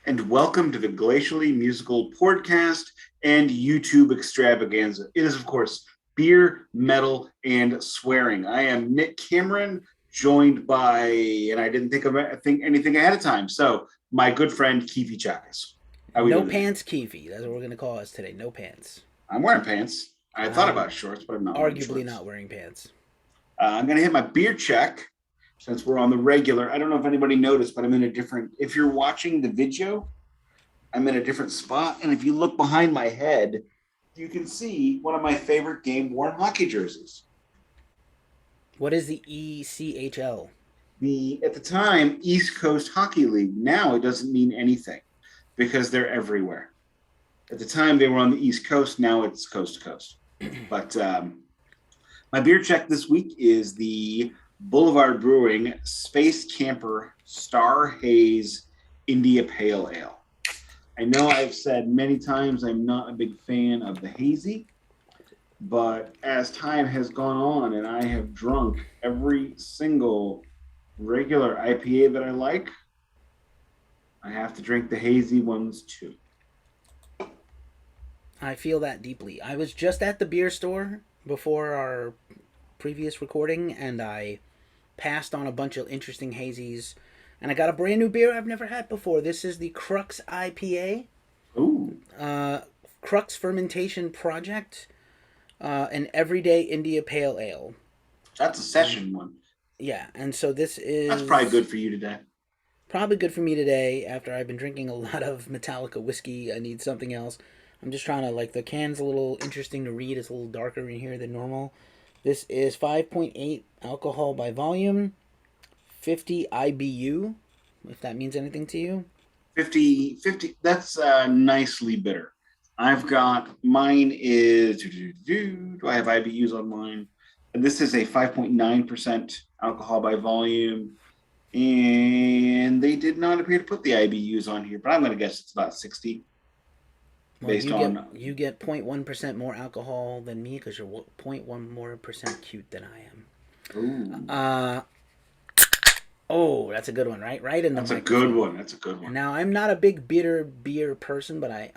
and welcome to the Glacially Musical Podcast and YouTube extravaganza. It is, of course, beer, metal, and swearing. I am Nick Cameron, joined by, and I didn't think anything ahead of time. So, my good friend Keefy Chakas. How we No doing today? pants, Keefy. That's what we're gonna call us today. No pants. I'm wearing pants. I thought I'm about shorts, but I'm not wearing arguably shorts. not wearing pants. I'm going to hit my beer check since we're on the regular. I don't know if anybody noticed, but I'm in a different. If you're watching the video, I'm in a different spot. And if you look behind my head, you can see one of my favorite game worn hockey jerseys. What is the ECHL? The at the time East Coast Hockey League. Now it doesn't mean anything because they're everywhere. At the time they were on the East Coast. Now it's coast to coast. But my beer check this week is the Boulevard Brewing Space Camper Star Haze India Pale Ale. I know I've said many times I'm not a big fan of the hazy, but as time has gone on and I have drunk every single regular IPA that I like, I have to drink the hazy ones too. I feel that deeply. I was just at the beer store before our previous recording, and I passed on a bunch of interesting hazies, and I got a brand new beer I've never had before. This is the Crux IPA, Ooh, uh, Crux Fermentation Project, an everyday India Pale Ale. that's a session one. Yeah, and so this That's probably is good for you today. probably good for me today after I've been drinking a lot of Metallica whiskey. I need something else. I'm just trying to, like, the can's a little interesting to read. It's a little darker in here than normal. This is 5.8 alcohol by volume, 50 IBU, if that means anything to you. 50, that's nicely bitter. I've got mine is do I have IBUs on mine? And this is a 5.9% alcohol by volume. And they did not appear to put the IBUs on here, but I'm going to guess it's about 60 Well, based on. you get 0.1% more alcohol than me because you're 0.1 more percent cute than I am. Ooh, Uh, oh, that's a good one, right? Right in the that's a good microphone. one. That's a good one. Now, I'm not a big bitter beer person, but I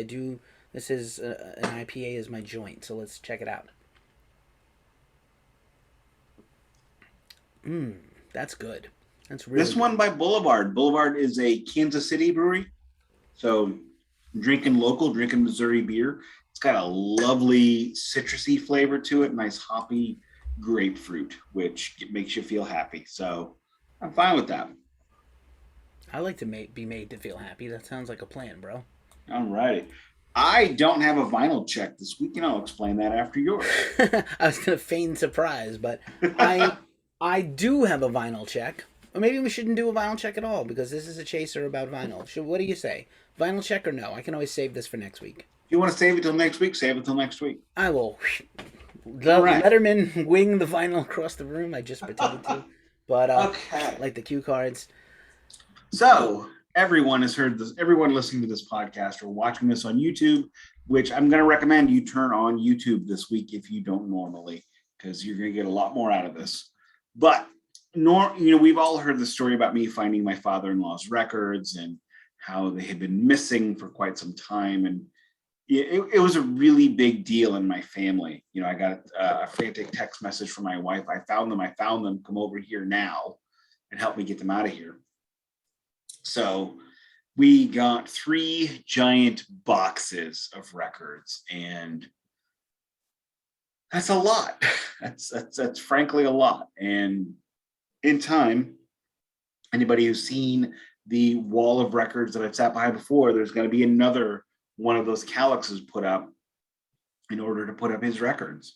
do. This is an IPA is my joint, so let's check it out. Mmm, that's good. That's really This good. one by Boulevard. Boulevard is a Kansas City brewery. So drinking local, drinking Missouri beer. It's got a lovely citrusy flavor to it, nice hoppy grapefruit, which makes you feel happy. So I'm fine with that. I like to be made to feel happy. That sounds like a plan, bro. All right. I don't have a vinyl check this week, and I'll explain that after yours. I was gonna feign surprise, but I I do have a vinyl check. Or maybe we shouldn't do a vinyl check at all because this is a chaser about vinyl. What do you say? Vinyl check or no? I can always save this for next week. If you want to save it till next week, save it till next week. I will All right. Letterman wing the vinyl across the room. I just pretended to, but Okay. like the cue cards. So everyone has heard this, everyone listening to this podcast or watching this on YouTube, which I'm going to recommend you turn on YouTube this week if you don't normally, because you're going to get a lot more out of this. But we've all heard the story about me finding my father-in-law's records and how they had been missing for quite some time. And it was a really big deal in my family. I got a frantic text message from my wife. I found them. Come over here now and help me get them out of here. So we got 3 giant boxes of records, and that's a lot. That's frankly a lot. And in time, anybody who's seen the wall of records that I've sat behind before, there's going to be another one of those calyxes put up in order to put up his records.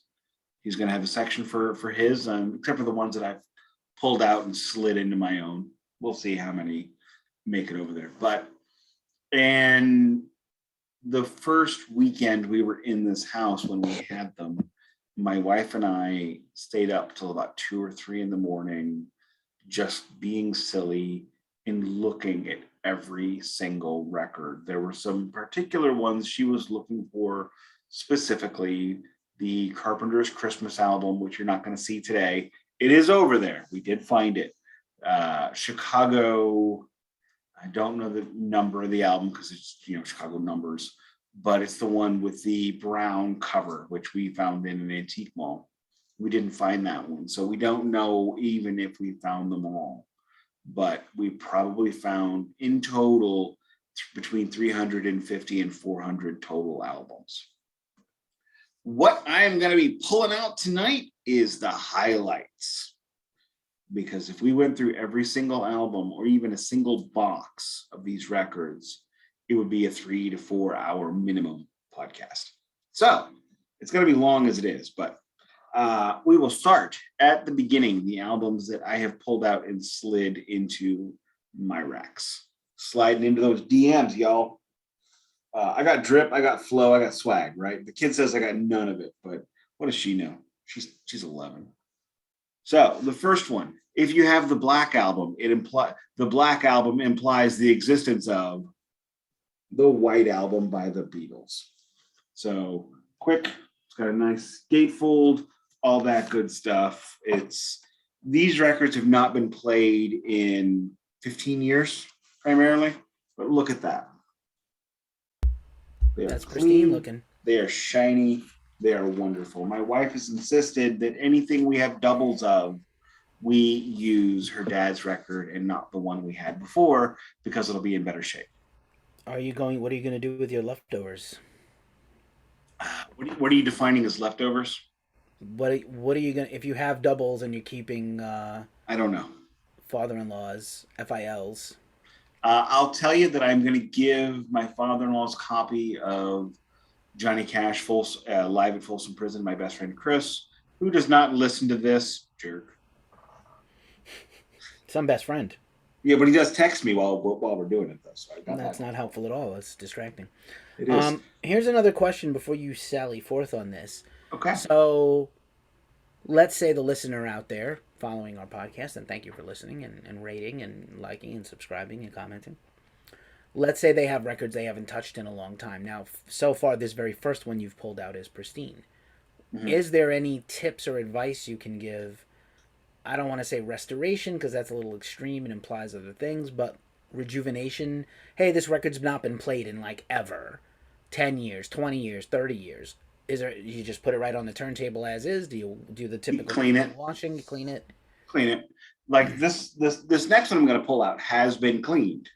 He's going to have a section for his, except for the ones that I've pulled out and slid into my own. We'll see how many make it over there. And the first weekend we were in this house when we had them, my wife and I stayed up till about 2 or 3 in the morning, just being silly and looking at every single record. There were some particular ones she was looking for, specifically the Carpenter's Christmas album, which you're not going to see today. It is over there. We did find it. Chicago, I don't know the number of the album because it's, Chicago numbers, but it's the one with the brown cover, which we found in an antique mall. We didn't find that one. So we don't know even if we found them all, but we probably found in total between 350 and 400 total albums. What I'm going to be pulling out tonight is the highlights. Because if we went through every single album or even a single box of these records, it would be a 3 to 4 hour minimum podcast. So it's going to be long as it is, but we will start at the beginning, the albums that I have pulled out and slid into my racks. Sliding into those DMs, y'all. I got drip, I got flow, I got swag, right? The kid says I got none of it, but what does she know? She's 11. So the first one, if you have the Black Album, the Black Album implies the existence of the White Album by the Beatles. So quick, it's got a nice gatefold, all that good stuff. These records have not been played in 15 years primarily, but look at that. That's pristine looking. They are shiny. They are wonderful. My wife has insisted that anything we have doubles of, we use her dad's record and not the one we had before because it'll be in better shape. What are you going to do with your leftovers? What are you defining as leftovers? What are you going to, if you have doubles and you're keeping I don't know. Father-in-law's FILs? I'll tell you that I'm going to give my father-in-law's copy of Johnny Cash live at Folsom Prison, my best friend Chris, who does not listen to this jerk. Some best friend. Yeah, but he does text me while we're doing it, though. So that's not helpful at all. It's distracting. It is. Here's another question before you sally forth on this. Okay. So, let's say the listener out there following our podcast, and thank you for listening and rating and liking and subscribing and commenting. Let's say they have records they haven't touched in a long time. Now, so far, this very first one you've pulled out is pristine. Mm-hmm. Is there any tips or advice you can give? I don't want to say restoration because that's a little extreme and implies other things, but rejuvenation. Hey, this record's not been played in like ever. 10 years, 20 years, 30 years. You just put it right on the turntable as is? Do you do the typical clean it? Washing, you clean it? Clean it. Like this next one I'm going to pull out has been cleaned.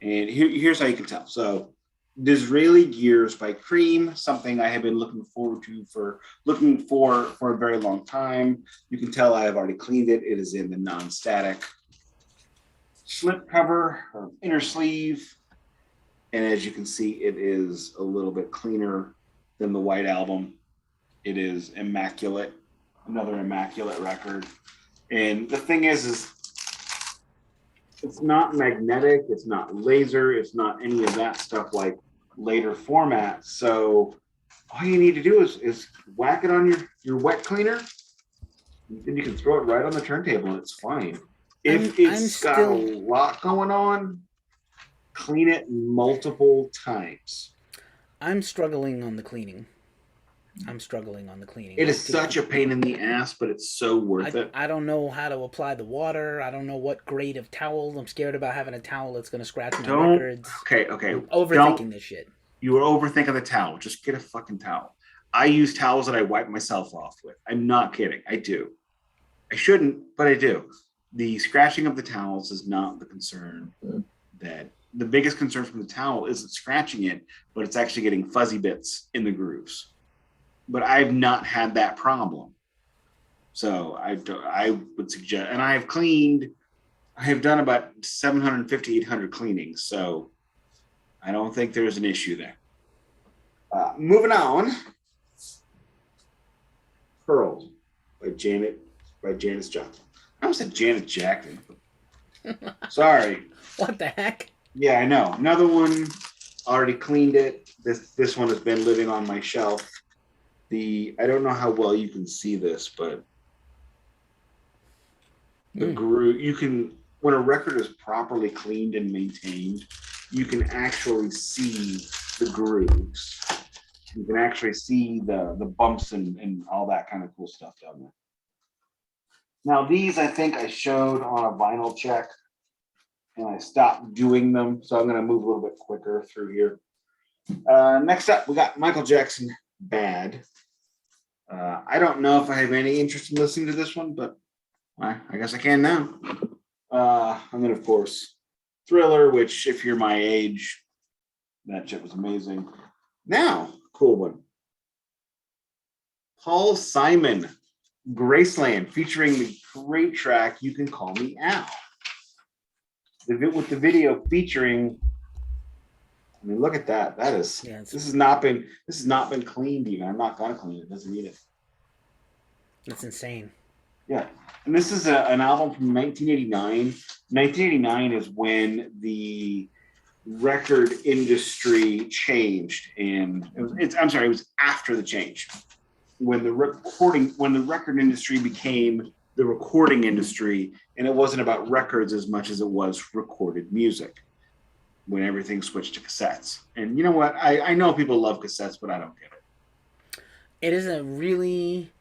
And here's how you can tell. So Disraeli Gears by Cream, something I have been looking for a very long time. You can tell I have already cleaned it. It is in the non-static slip cover or inner sleeve. And as you can see, it is a little bit cleaner than the White Album. It is immaculate, another immaculate record. And the thing is it's not magnetic, it's not laser, it's not any of that stuff like later formats. So all you need to do is whack it on your wet cleaner, and you can throw it right on the turntable and it's fine. If it's got a lot going on, clean it multiple times. I'm struggling on the cleaning. It is such a pain in the ass, but it's so worth it. I don't know how to apply the water. I don't know what grade of towel. I'm scared about having a towel that's going to scratch my records. Okay. I'm overthinking this shit. You are overthinking the towel. Just get a fucking towel. I use towels that I wipe myself off with. I'm not kidding. I do. I shouldn't, but I do. The scratching of the towels is not the concern. The biggest concern from the towel isn't scratching it, but it's actually getting fuzzy bits in the grooves. But I've not had that problem. So I would suggest, and I have done about 750, 800 cleanings. So I don't think there's an issue there. Moving on. Pearls by Janis Joplin. I almost said Janet Jackson. Sorry. What the heck? Yeah, I know. Another one, already cleaned it. This one has been living on my shelf. I don't know how well you can see this, but the groove, when a record is properly cleaned and maintained, you can actually see the grooves. You can actually see the bumps and all that kind of cool stuff down there. Now these, I think I showed on a vinyl check. and I stopped doing them. So I'm going to move a little bit quicker through here. Next up, we got Michael Jackson, Bad. I don't know if I have any interest in listening to this one, but I guess I can now. And then, of course, Thriller, which, if you're my age, that shit was amazing. Now, cool one. Paul Simon, Graceland, featuring the great track "You Can Call Me Al." With the video featuring, I mean, look at that. That is this has not been cleaned even. I'm not gonna clean it. It doesn't need it. That's insane. Yeah, and this is an album from 1989. 1989 is when the record industry changed, and it was after the change when the record industry became the recording industry, and it wasn't about records as much as it was recorded music when everything switched to cassettes. And you know what? I know people love cassettes, but I don't get it. It is a really...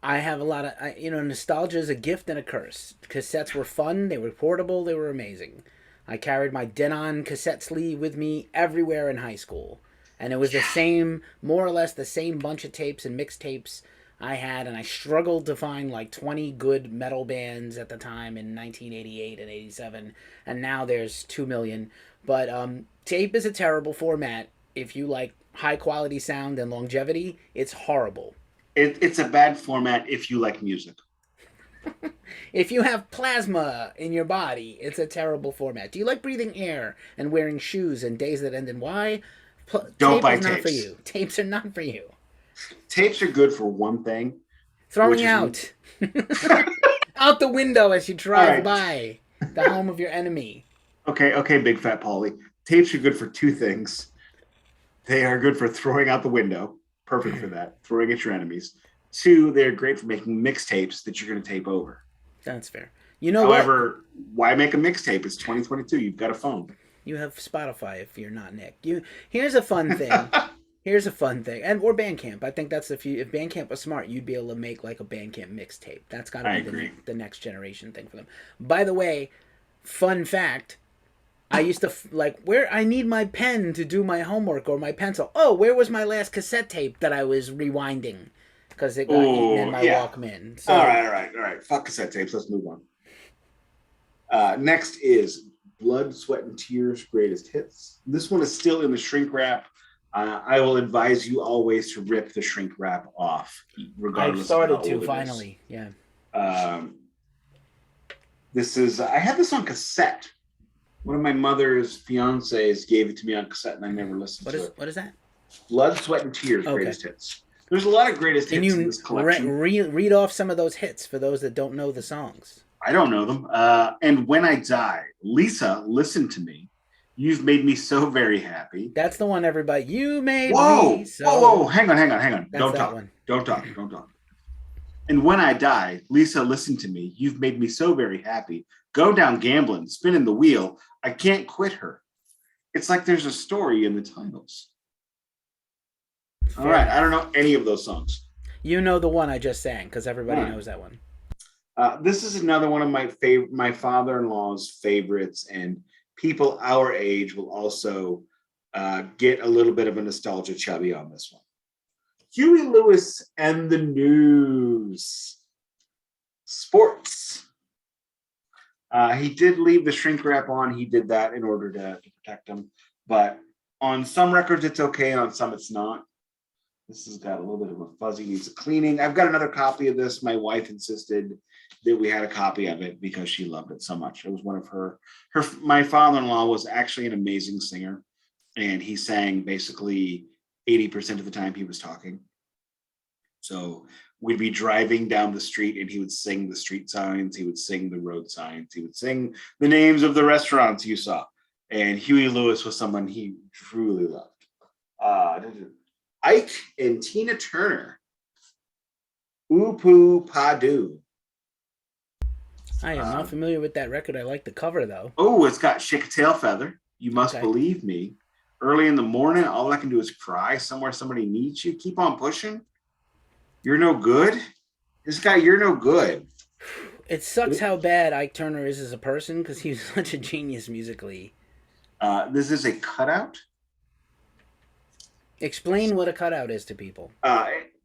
I have a lot of... nostalgia is a gift and a curse. Cassettes were fun. They were portable. They were amazing. I carried my Denon cassette sleeve with me everywhere in high school. And it was the same, more or less the same bunch of tapes and mixtapes I had. And I struggled to find like 20 good metal bands at the time in 1988 and 87. And now there's 2 million. But tape is a terrible format. If you like high quality sound and longevity, it's horrible. It's a bad format if you like music. If you have plasma in your body, it's a terrible format. Do you like breathing air and wearing shoes and days that end in Y? Don't buy tapes. Not tapes. for you. Tapes are not for you. Tapes are good for one thing. Throwing out. Out the window as you drive by the home of your enemy. Okay, Big Fat Paulie. Tapes are good for two things. They are good for throwing out the window. Perfect for that. Throwing at your enemies. 2, they're great for making mixtapes that you're going to tape over. That's fair. You know However, why make a mixtape? It's 2022. You've got a phone. You have Spotify if you're not Nick. Here's a fun thing. Or Bandcamp. I think that's if Bandcamp was smart, you'd be able to make like a Bandcamp mixtape. That's got to be the next generation thing for them. By the way, fun fact, I used to where I need my pen to do my homework or my pencil. Oh, where was my last cassette tape that I was rewinding? Because it got eaten in my Walkman. So, all right. Fuck cassette tapes. Let's move on. Next is Blood, Sweat, and Tears Greatest Hits. This one is still in the shrink wrap. I will advise you always to rip the shrink wrap off, regardless. I've started to finally. Yeah. This is. I had this on cassette. One of my mother's fiancés gave it to me on cassette, and I never listened to it. What is that? Blood, Sweat, and Tears Greatest Hits. There's a lot of greatest hits in this collection. Read off some of those hits for those that don't know the songs. I don't know them. And When I Die, Lisa, Listen to Me. You've Made Me So Very Happy. That's the one, everybody. You made me so... Whoa. Hang on. That's Don't talk. And When I Die, Lisa, Listen to Me. You've Made Me So Very Happy. Go Down Gambling, Spinning the Wheel. I Can't Quit Her. It's like there's a story in the titles. All right, I don't know any of those songs. You know the one I just sang because everybody knows that one. This is another one of my father-in-law's favorites, and people our age will also get a little bit of a nostalgia chubby on this one. Huey Lewis and the News. Sports. He did leave the shrink wrap on. He did that in order to protect him. But on some records, it's okay. On some, it's not. This has got a little bit of a fuzzy, needs a cleaning. I've got another copy of this. My wife insisted that we had a copy of it because she loved it so much. It was one of my father-in-law was actually an amazing singer, and he sang basically 80% of the time he was talking. So we'd be driving down the street and he would sing the street signs. He would sing the road signs. He would sing the names of the restaurants you saw. And Huey Lewis was someone he truly loved. Ike and Tina Turner. Oopoo Padu. I am not familiar with that record. I like the cover, though. Oh, it's got Shake a Tail Feather. You Must Believe Me. Early in the Morning, All I Can Do Is Cry. Somewhere Somebody Needs You. Keep on Pushing. You're No Good. This guy, You're No Good. It sucks how bad Ike Turner is as a person because he was such a genius musically. This is a cutout. Explain what a cutout is to people.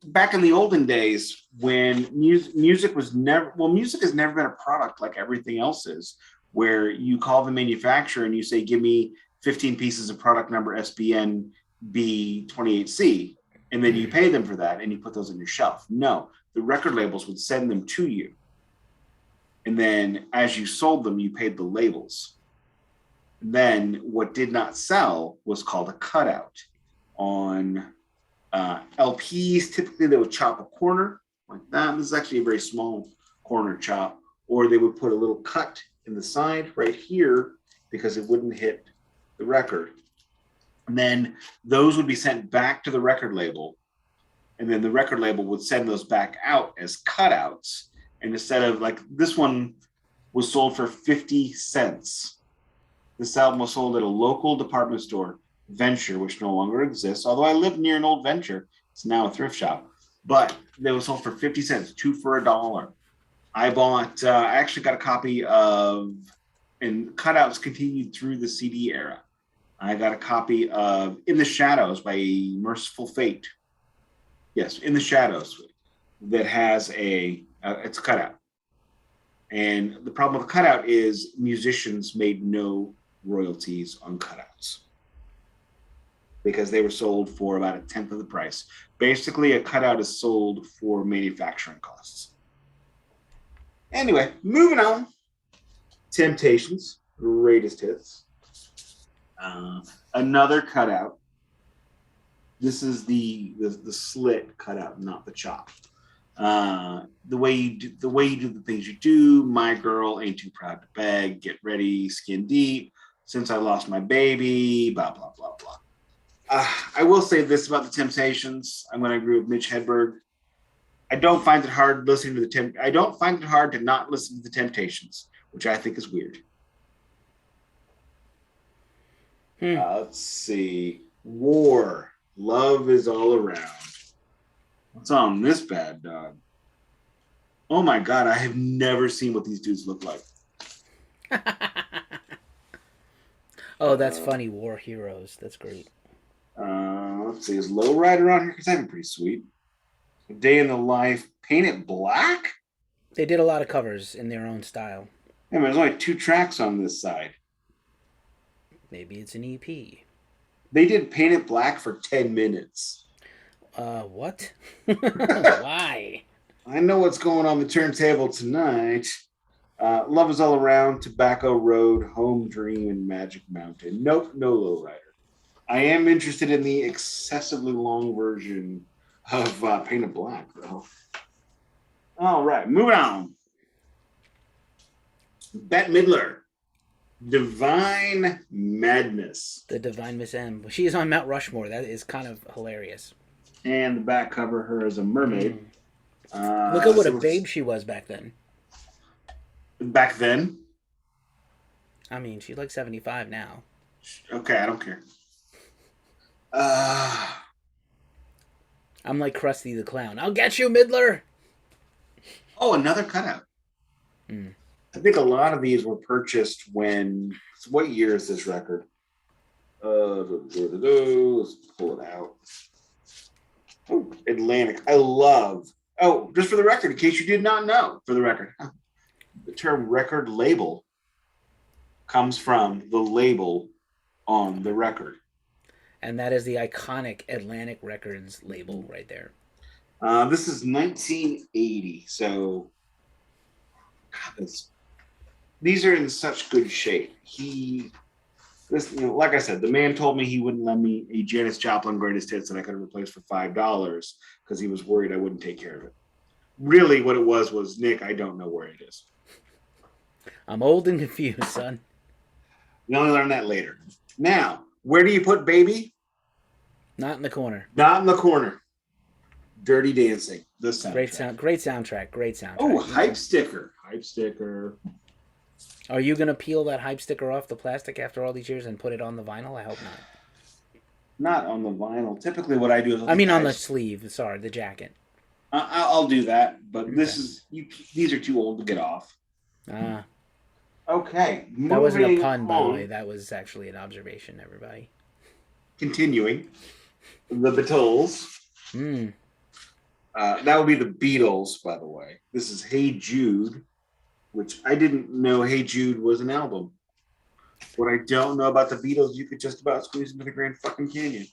Back in the olden days, when music has never been a product like everything else is, where you call the manufacturer and you say, give me 15 pieces of product number SBN B28C, and then you pay them for that and you put those on your shelf. No, the record labels would send them to you. And then as you sold them, you paid the labels. Then what did not sell was called a cutout. On LPs, typically they would chop a corner like that. This is actually a very small corner chop. Or they would put a little cut in the side right here because it wouldn't hit the record. And then those would be sent back to the record label. And then the record label would send those back out as cutouts. And instead of like this one was sold for 50 cents. This album was sold at a local department store, Venture, which no longer exists. Although I lived near an old Venture, it's now a thrift shop. But they were sold for 50 cents, 2 for $1. I actually got a copy of, and cutouts continued through the CD era. I got a copy of In the Shadows by Merciful Fate. Yes, In the Shadows, that has it's a cutout. And the problem with the cutout is musicians made no royalties on cutouts because they were sold for about a tenth of the price. Basically, a cutout is sold for manufacturing costs. Anyway, moving on. Temptations, greatest hits. Another cutout. This is the slit cutout, not the chop. The way you do the things you do. My girl ain't too proud to beg. Get ready, skin deep. Since I lost my baby. Blah blah blah blah. I will say this about the Temptations. I'm going to agree with Mitch Hedberg. I don't find it hard listening to I don't find it hard to not listen to the Temptations, which I think is weird. Let's see. War. Love is all around. What's on this bad dog? Oh my God, I have never seen what these dudes look like. Oh, that's funny. War Heroes. That's great. Let's see. Is Lowrider on here? Because that'd be pretty sweet. A Day in the Life. Paint It Black? They did a lot of covers in their own style. Yeah, there's only 2 tracks on this side. Maybe it's an EP. They did Paint It Black for 10 minutes. What? Why? I know what's going on the turntable tonight. Love is All Around, Tobacco Road, Home Dream, and Magic Mountain. Nope, no Lowrider. I am interested in the excessively long version of Paint It Black, though. All right, moving on. Bette Midler, Divine Madness. The Divine Miss M. She is on Mount Rushmore. That is kind of hilarious. And the back cover, her as a mermaid. Look at what a babe she was back then. Back then? I mean, she's like 75 now. Okay, I don't care. I'm like Krusty the Clown. I'll get you, Midler! Oh, another cutout. Mm. I think a lot of these were purchased when... What year is this record? Let's pull it out. Oh, Atlantic. I love... Oh, just for the record, in case you did not know, for the record, the term record label comes from the label on the record. And that is the iconic Atlantic Records label right there. This is 1980, so God, these are in such good shape. Like I said, the man told me he wouldn't lend me a Janis Joplin greatest hits that I could have replaced for $5 because he was worried I wouldn't take care of it. Really, what it was Nick, I don't know where it is. I'm old and confused, son. We only learn that later. Now, where do you put Baby? Not in the corner. Not in the corner. Dirty Dancing. The soundtrack. Great soundtrack. Oh, hype sticker. Hype sticker. Are you going to peel that hype sticker off the plastic after all these years and put it on the vinyl? I hope not. Not on the vinyl. Typically what I do is... on the sleeve. Sorry, the jacket. I'll do that, but Okay. these are too old to get off. Ah, Okay, that wasn't a moving pun, by the way. on. That was actually an observation, everybody. Continuing, the Beatles. Hmm. That would be the Beatles, by the way. This is Hey Jude, which I didn't know Hey Jude was an album. What I don't know about the Beatles, you could just about squeeze into the Grand fucking Canyon.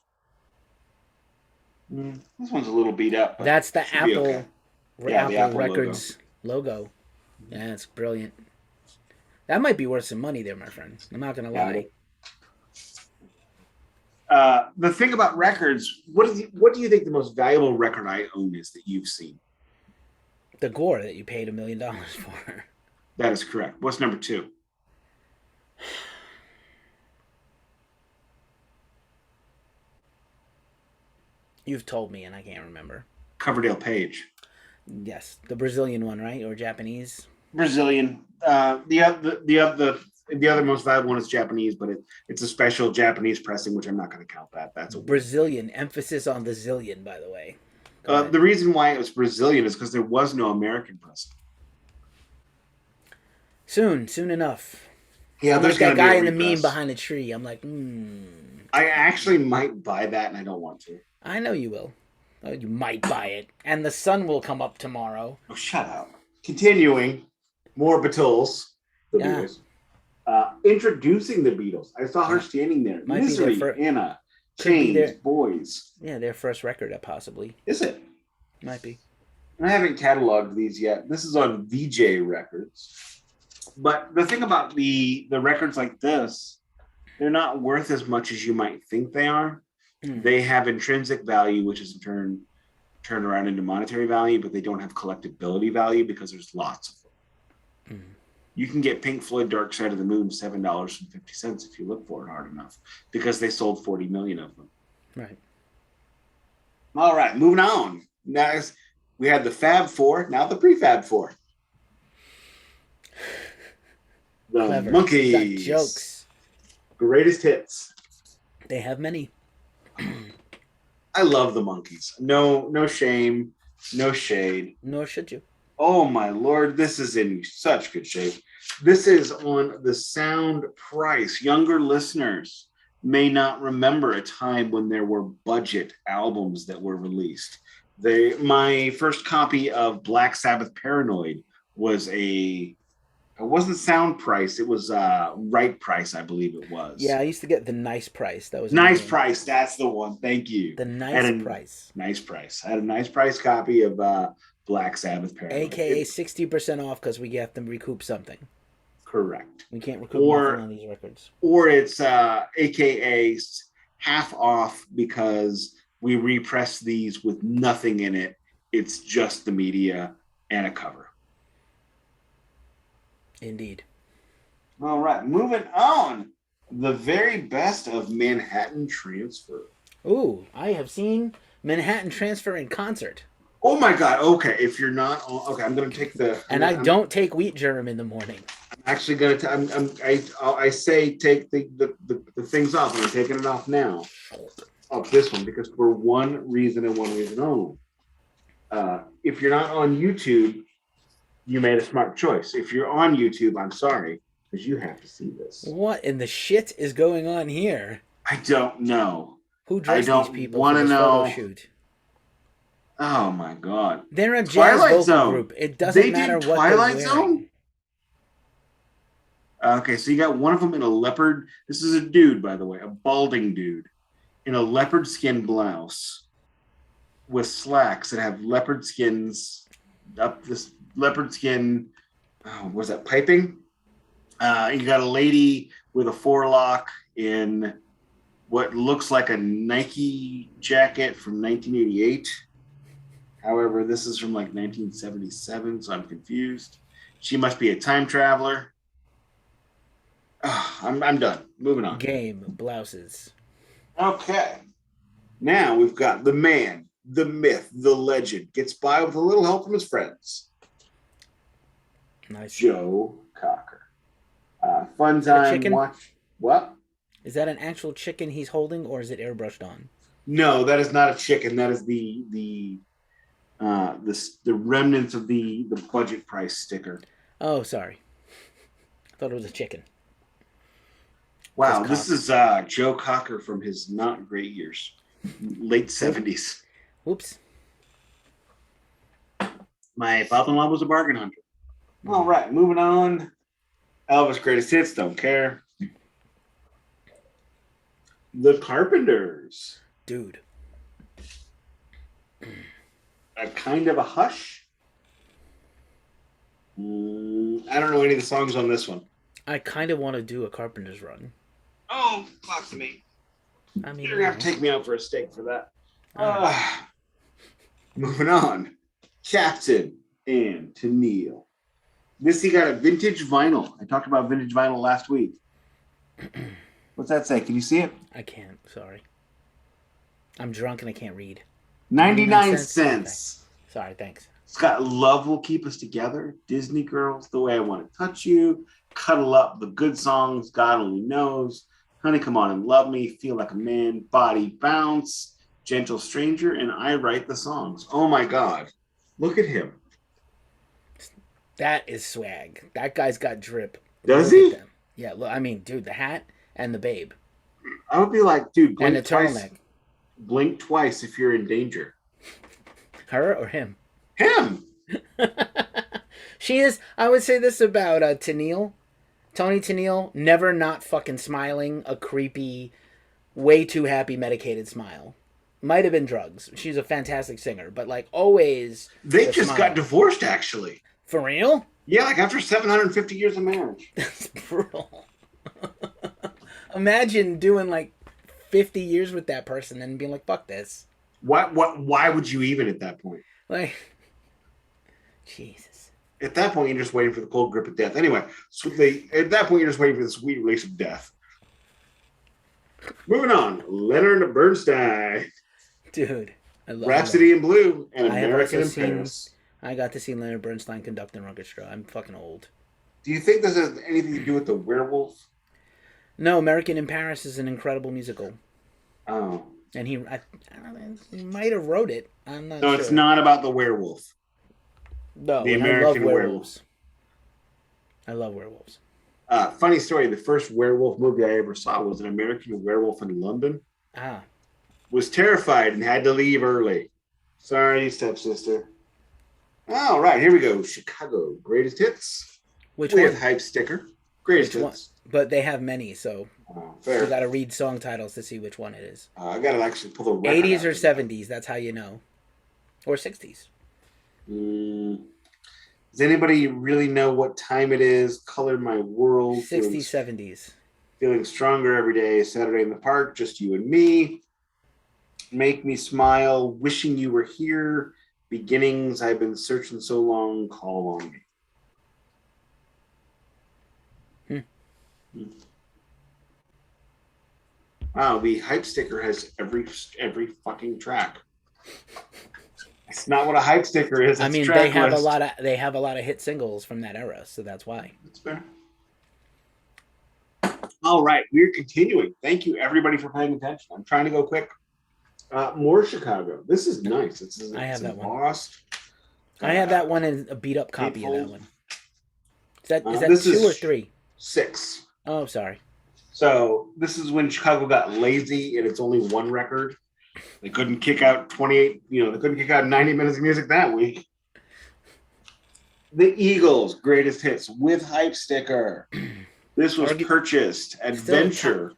This one's a little beat up, but That's the should be okay. Yeah, the Apple Apple logo. Records logo. Yeah, it's brilliant. That might be worth some money there, my friend. I'm not gonna lie. The thing about records, what do you think the most valuable record I own is that you've seen? The Gore that you paid $1 million for. That is correct. What's number 2? You've told me, and I can't remember. Coverdale Page. Yes, the Brazilian one, right, or Japanese? Brazilian. The other most valuable one is Japanese, but it's a special Japanese pressing, which I'm not going to count that. That's a Brazilian. Emphasis on the zillion, by the way. The reason why it was Brazilian is because there was no American pressing. Soon enough. Yeah, I'm there's like that gonna guy be in the repress. meme behind the tree. I'm like, I actually might buy that, and I don't want to. I know you will. Oh, you might buy it, and the sun will come up tomorrow. Oh, shut up. Continuing, more Beatles. The Yeah. Beatles. Introducing the Beatles. I saw her standing there. Might Misery, be their Anna, could be Chains, their Boys. yeah their first record, possibly. Is it? Might be. I haven't cataloged these yet. This is on VJ Records. But the thing about the records like this, they're not worth as much as you might think they are. They have intrinsic value, which is in turn turned around into monetary value, but they don't have collectability value because there's lots of them. You can get Pink Floyd Dark Side of the Moon $7.50 if you look for it hard enough, because they sold 40 million of them. Right. All right, moving on. Next, we had the Fab Four, now the Prefab Four. The Clever. Monkeys. Got jokes. Greatest hits. They have many. I love the Monkeys. No shame, no shade. Nor should you. Oh my Lord, this is in such good shape. This is on the sound price. Younger listeners may not remember a time when there were budget albums that were released. My first copy of Black Sabbath Paranoid was it wasn't sound price, it was right price, I believe it was. Yeah, I used to get the nice price. That was nice price. That's the one. Thank you. The nice price. Nice price. I had a nice price copy of Black Sabbath Paranoid. AKA 60% off because we have to recoup something. Correct. We can't recoup nothing on these records. Or it's AKA half off because we repress these with nothing in it. It's just the media and a cover. Indeed. All right, moving on. The very best of Manhattan Transfer. Ooh, I have seen Manhattan Transfer in concert. Oh my God. Okay, if you're not okay, I'm going to take the. I don't take wheat germ in the morning. I'm actually going to. I say take the things off, and I'm taking it off now. Off this one because for one reason and one reason only. If you're not on YouTube, you made a smart choice. If you're on YouTube, I'm sorry, because you have to see this. What in the shit is going on here? I don't know. Who dressed these people for this photo shoot? Oh my God! They're a jazz Twilight vocal Zone. group. It doesn't matter what Twilight they're Zone. Okay, so you got one of them in a leopard. This is a dude, by the way, a balding dude in a leopard skin blouse with slacks that have leopard skins up this leopard skin. Oh, was that piping? You got a lady with a forelock in what looks like a Nike jacket from 1988. However, this is from like 1977, so I'm confused. She must be a time traveler. I'm done. Moving on. Game blouses. Okay. Now we've got the man, the myth, the legend. Gets by with a little help from his friends. Nice. Joe Cocker. Fun time. Watch. What? Is that an actual chicken he's holding, or is it airbrushed on? No, that is not a chicken. That is the The remnants of the budget price sticker. Oh, sorry. I thought it was a chicken. Wow, this is Joe Cocker from his not great years, late 70s. Oops. My father-in-law was a bargain hunter. All right, moving on. Elvis Greatest Hits, don't care. The Carpenters. Dude. A Kind of a Hush. I don't know any of the songs on this one. I kind of want to do a Carpenter's run. Oh, fuck me. I mean, You're going to have to take me out for a steak for that. Moving on. Captain and Tennille. This he got a vintage vinyl. I talked about vintage vinyl last week. What's that say? Can you see it? I can't. Sorry. I'm drunk and I can't read. 99 cents. Okay. Sorry, thanks. It's got Love Will Keep Us Together, Disney Girls, The Way I Want to Touch You, Cuddle Up, The Good Songs, God Only Knows, Honey Come On and Love Me, Feel Like a Man, Body Bounce, Gentle Stranger, and I Write the Songs. Oh my God. Look at him. That is swag. That guy's got drip. Does he? Yeah, look, I mean, dude, the hat and the babe. I would be like, dude, and the turtleneck. Blink twice if you're in danger. Her or him? Him! She is, I would say this about Tennille. Tony Tennille, never not fucking smiling, a creepy, way too happy medicated smile. Might have been drugs. She's a fantastic singer, but like always. They just got divorced, actually. For real? Yeah, like after 750 years of marriage. That's brutal. Imagine doing like 50 years with that person and being like, fuck this. Why would you even at that point? Like, Jesus. At that point, you're just waiting for the cold grip of death. Anyway, at that point, you're just waiting for the sweet release of death. Moving on. Leonard Bernstein. Dude. I love Rhapsody in Blue and American in Paris. I got to see Leonard Bernstein conduct an orchestra. I'm fucking old. Do you think this has anything to do with the werewolf? No, American in Paris is an incredible musical. Oh. And I don't know, he might have wrote it. I'm not sure. No, it's not about the werewolf. No, the American werewolves. I love werewolves. Funny story, the first werewolf movie I ever saw was an American Werewolf in London. Ah. Was terrified and had to leave early. Sorry, stepsister. All right, here we go. Chicago Greatest Hits. Which with one? hype sticker. Greatest Hits. One? But they have many, so fair. You got to read song titles to see which one it is. I got to actually pull the record 80s or 70s, that's how you know. Or 60s. Does anybody really know what time it is? Color My World. 60s, 70s. Feeling Stronger Every Day. Saturday in the Park. Just You and Me. Make Me Smile. Wishing You Were Here. Beginnings. I've Been Searching So Long. Call on Me. Wow, the hype sticker has every fucking track. It's not what a hype sticker is. I mean, they have a lot of hit singles from that era, so that's why. That's fair. All right, we're continuing. Thank you, everybody, for paying attention. I'm trying to go quick. More Chicago. This is nice. I have that one. Lost. I have that one in a beat up copy of that one. Is that 2 or 3? 6. Oh, sorry. So this is when Chicago got lazy and it's only one record. They couldn't kick out 28, they couldn't kick out 90 minutes of music that week. The Eagles, Greatest Hits with hype sticker. This was purchased. Adventure.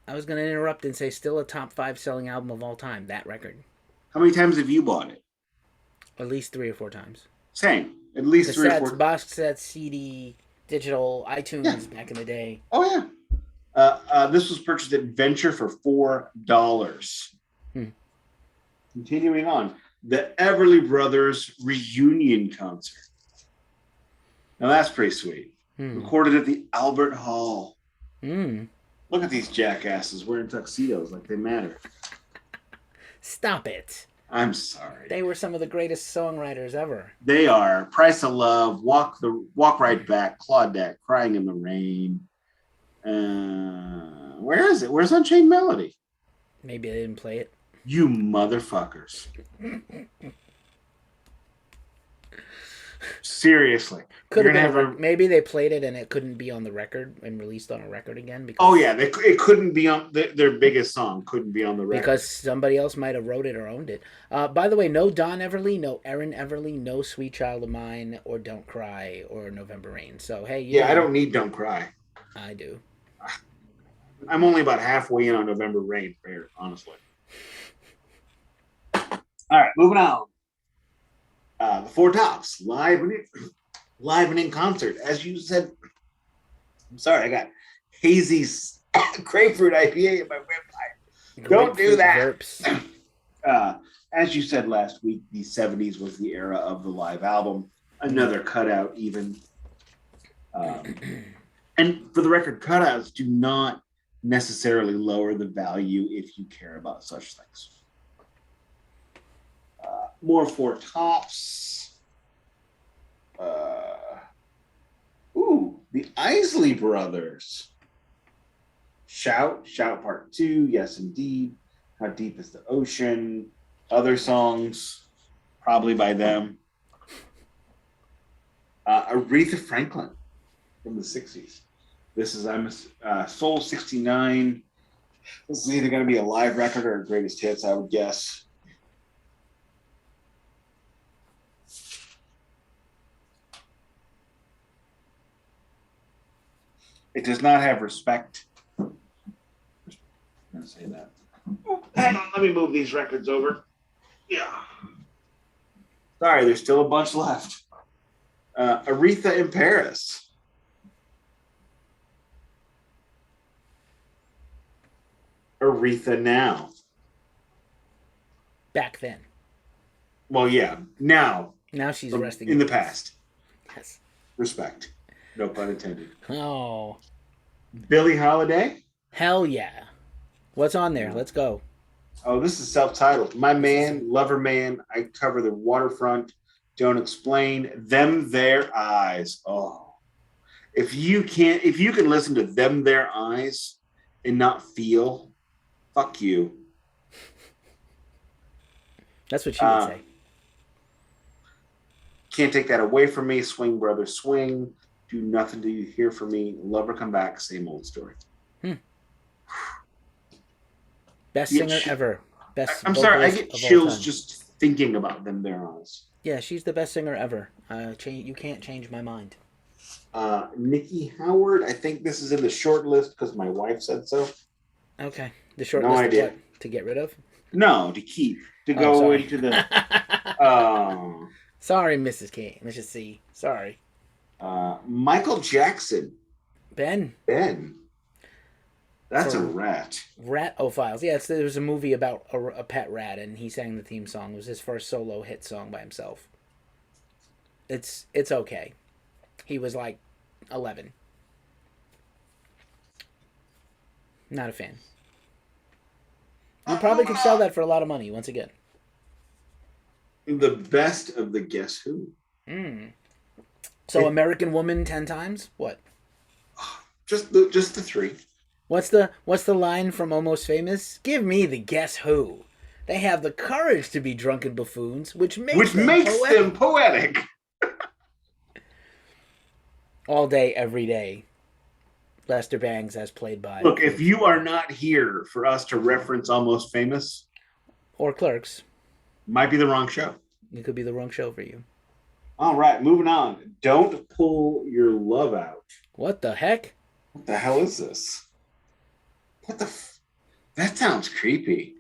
I was going to interrupt and say still a top 5 selling album of all time, that record. How many times have you bought it? At least 3 or 4 times. Same. At least Cassettes, 3 or 4. Box sets, CD, digital, iTunes back in the day. Oh, yeah. This was purchased at Venture for $4. Continuing on, the Everly Brothers reunion concert. Now that's pretty sweet. Recorded at the Albert Hall. Look at these jackasses wearing tuxedos like they matter. Stop it. I'm sorry. They were some of the greatest songwriters ever. They are. Price of Love, Walk Right Back, Claudette, Crying in the Rain. Where is it? Where's Unchained Melody? Maybe I didn't play it. You motherfuckers. Seriously. Could You're have gonna been have maybe they played it and it couldn't be on the record and released on a record again because Oh yeah, it couldn't be on their biggest song. Couldn't be on the record because somebody else might have wrote it or owned it. By the way, no Don Everly, no Erin Everly, no Sweet Child of Mine, or Don't Cry, or November Rain. So hey, Yeah, I don't need Don't Cry. I do. I'm only about halfway in on November Rain, honestly. All right, moving on. The Four Tops, live and in concert. As you said, I'm sorry, I got hazy grapefruit IPA in my windpipe. Don't do that. As you said last week, the 70s was the era of the live album. Another cutout, even. And for the record, cutouts do not necessarily lower the value if you care about such things. More Four Tops. The Isley Brothers. Shout Part 2, Yes Indeed. How Deep is the Ocean? Other songs, probably by them. Aretha Franklin from the 60s. This is Soul 69. This is either going to be a live record or a greatest hits, I would guess. It does not have respect. I'm going to say that. Hang on, let me move these records over. Yeah. Sorry, there's still a bunch left. Aretha in Paris. Aretha now. Back then. Well, yeah, now. Now she's resting in the past. Yes. Respect. No pun intended. Oh. Billie Holiday? Hell yeah. What's on there? Let's go. Oh, this is self-titled. My Man, Lover Man, I Cover the Waterfront, Don't Explain, Them Their Eyes. Oh. If you can listen to Them Their Eyes and not feel, fuck you. That's what she would say. Can't Take That Away From Me, Swing Brother Swing, Do Nothing Till You Hear From Me, Lover Come Back, Same Old Story. Best singer ever. Best. I'm sorry, I get chills just thinking about Them Their Eyes. Yeah, she's the best singer ever. You can't change my mind. Nikki Howard, I think this is in the short list because my wife said so. Okay. The short list of what? To get rid of? No, to keep. To go into the... Sorry, Mrs. K. Mrs. C. Sorry. Michael Jackson. Ben. That's a rat. Rat-O-Files. Yeah, there was a movie about a pet rat, and he sang the theme song. It was his first solo hit song by himself. It's okay. He was like 11. Not a fan. You probably could sell that for a lot of money, once again. The best of the Guess Who. So American Woman 10 times? What? Just the three. What's the line from Almost Famous? Give me the Guess Who. They have the courage to be drunken buffoons, which makes them poetic. All day, every day. Lester Bangs as played by... Look, if you are not here for us to reference Almost Famous... Or Clerks. Might be the wrong show. It could be the wrong show for you. All right, moving on. Don't Pull Your Love Out. What the heck? What the hell is this? That sounds creepy.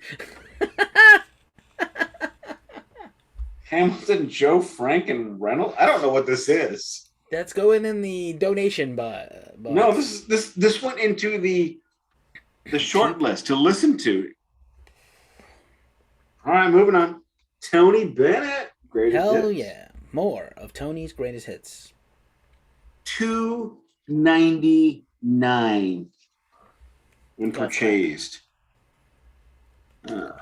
Hamilton, Joe Frank, and Reynolds? I don't know what this is. That's going in the donation box. No, this went into the short list to listen to. All right, moving on. Tony Bennett, greatest hits. Hell yeah. More of Tony's greatest hits. $2.99 when purchased. All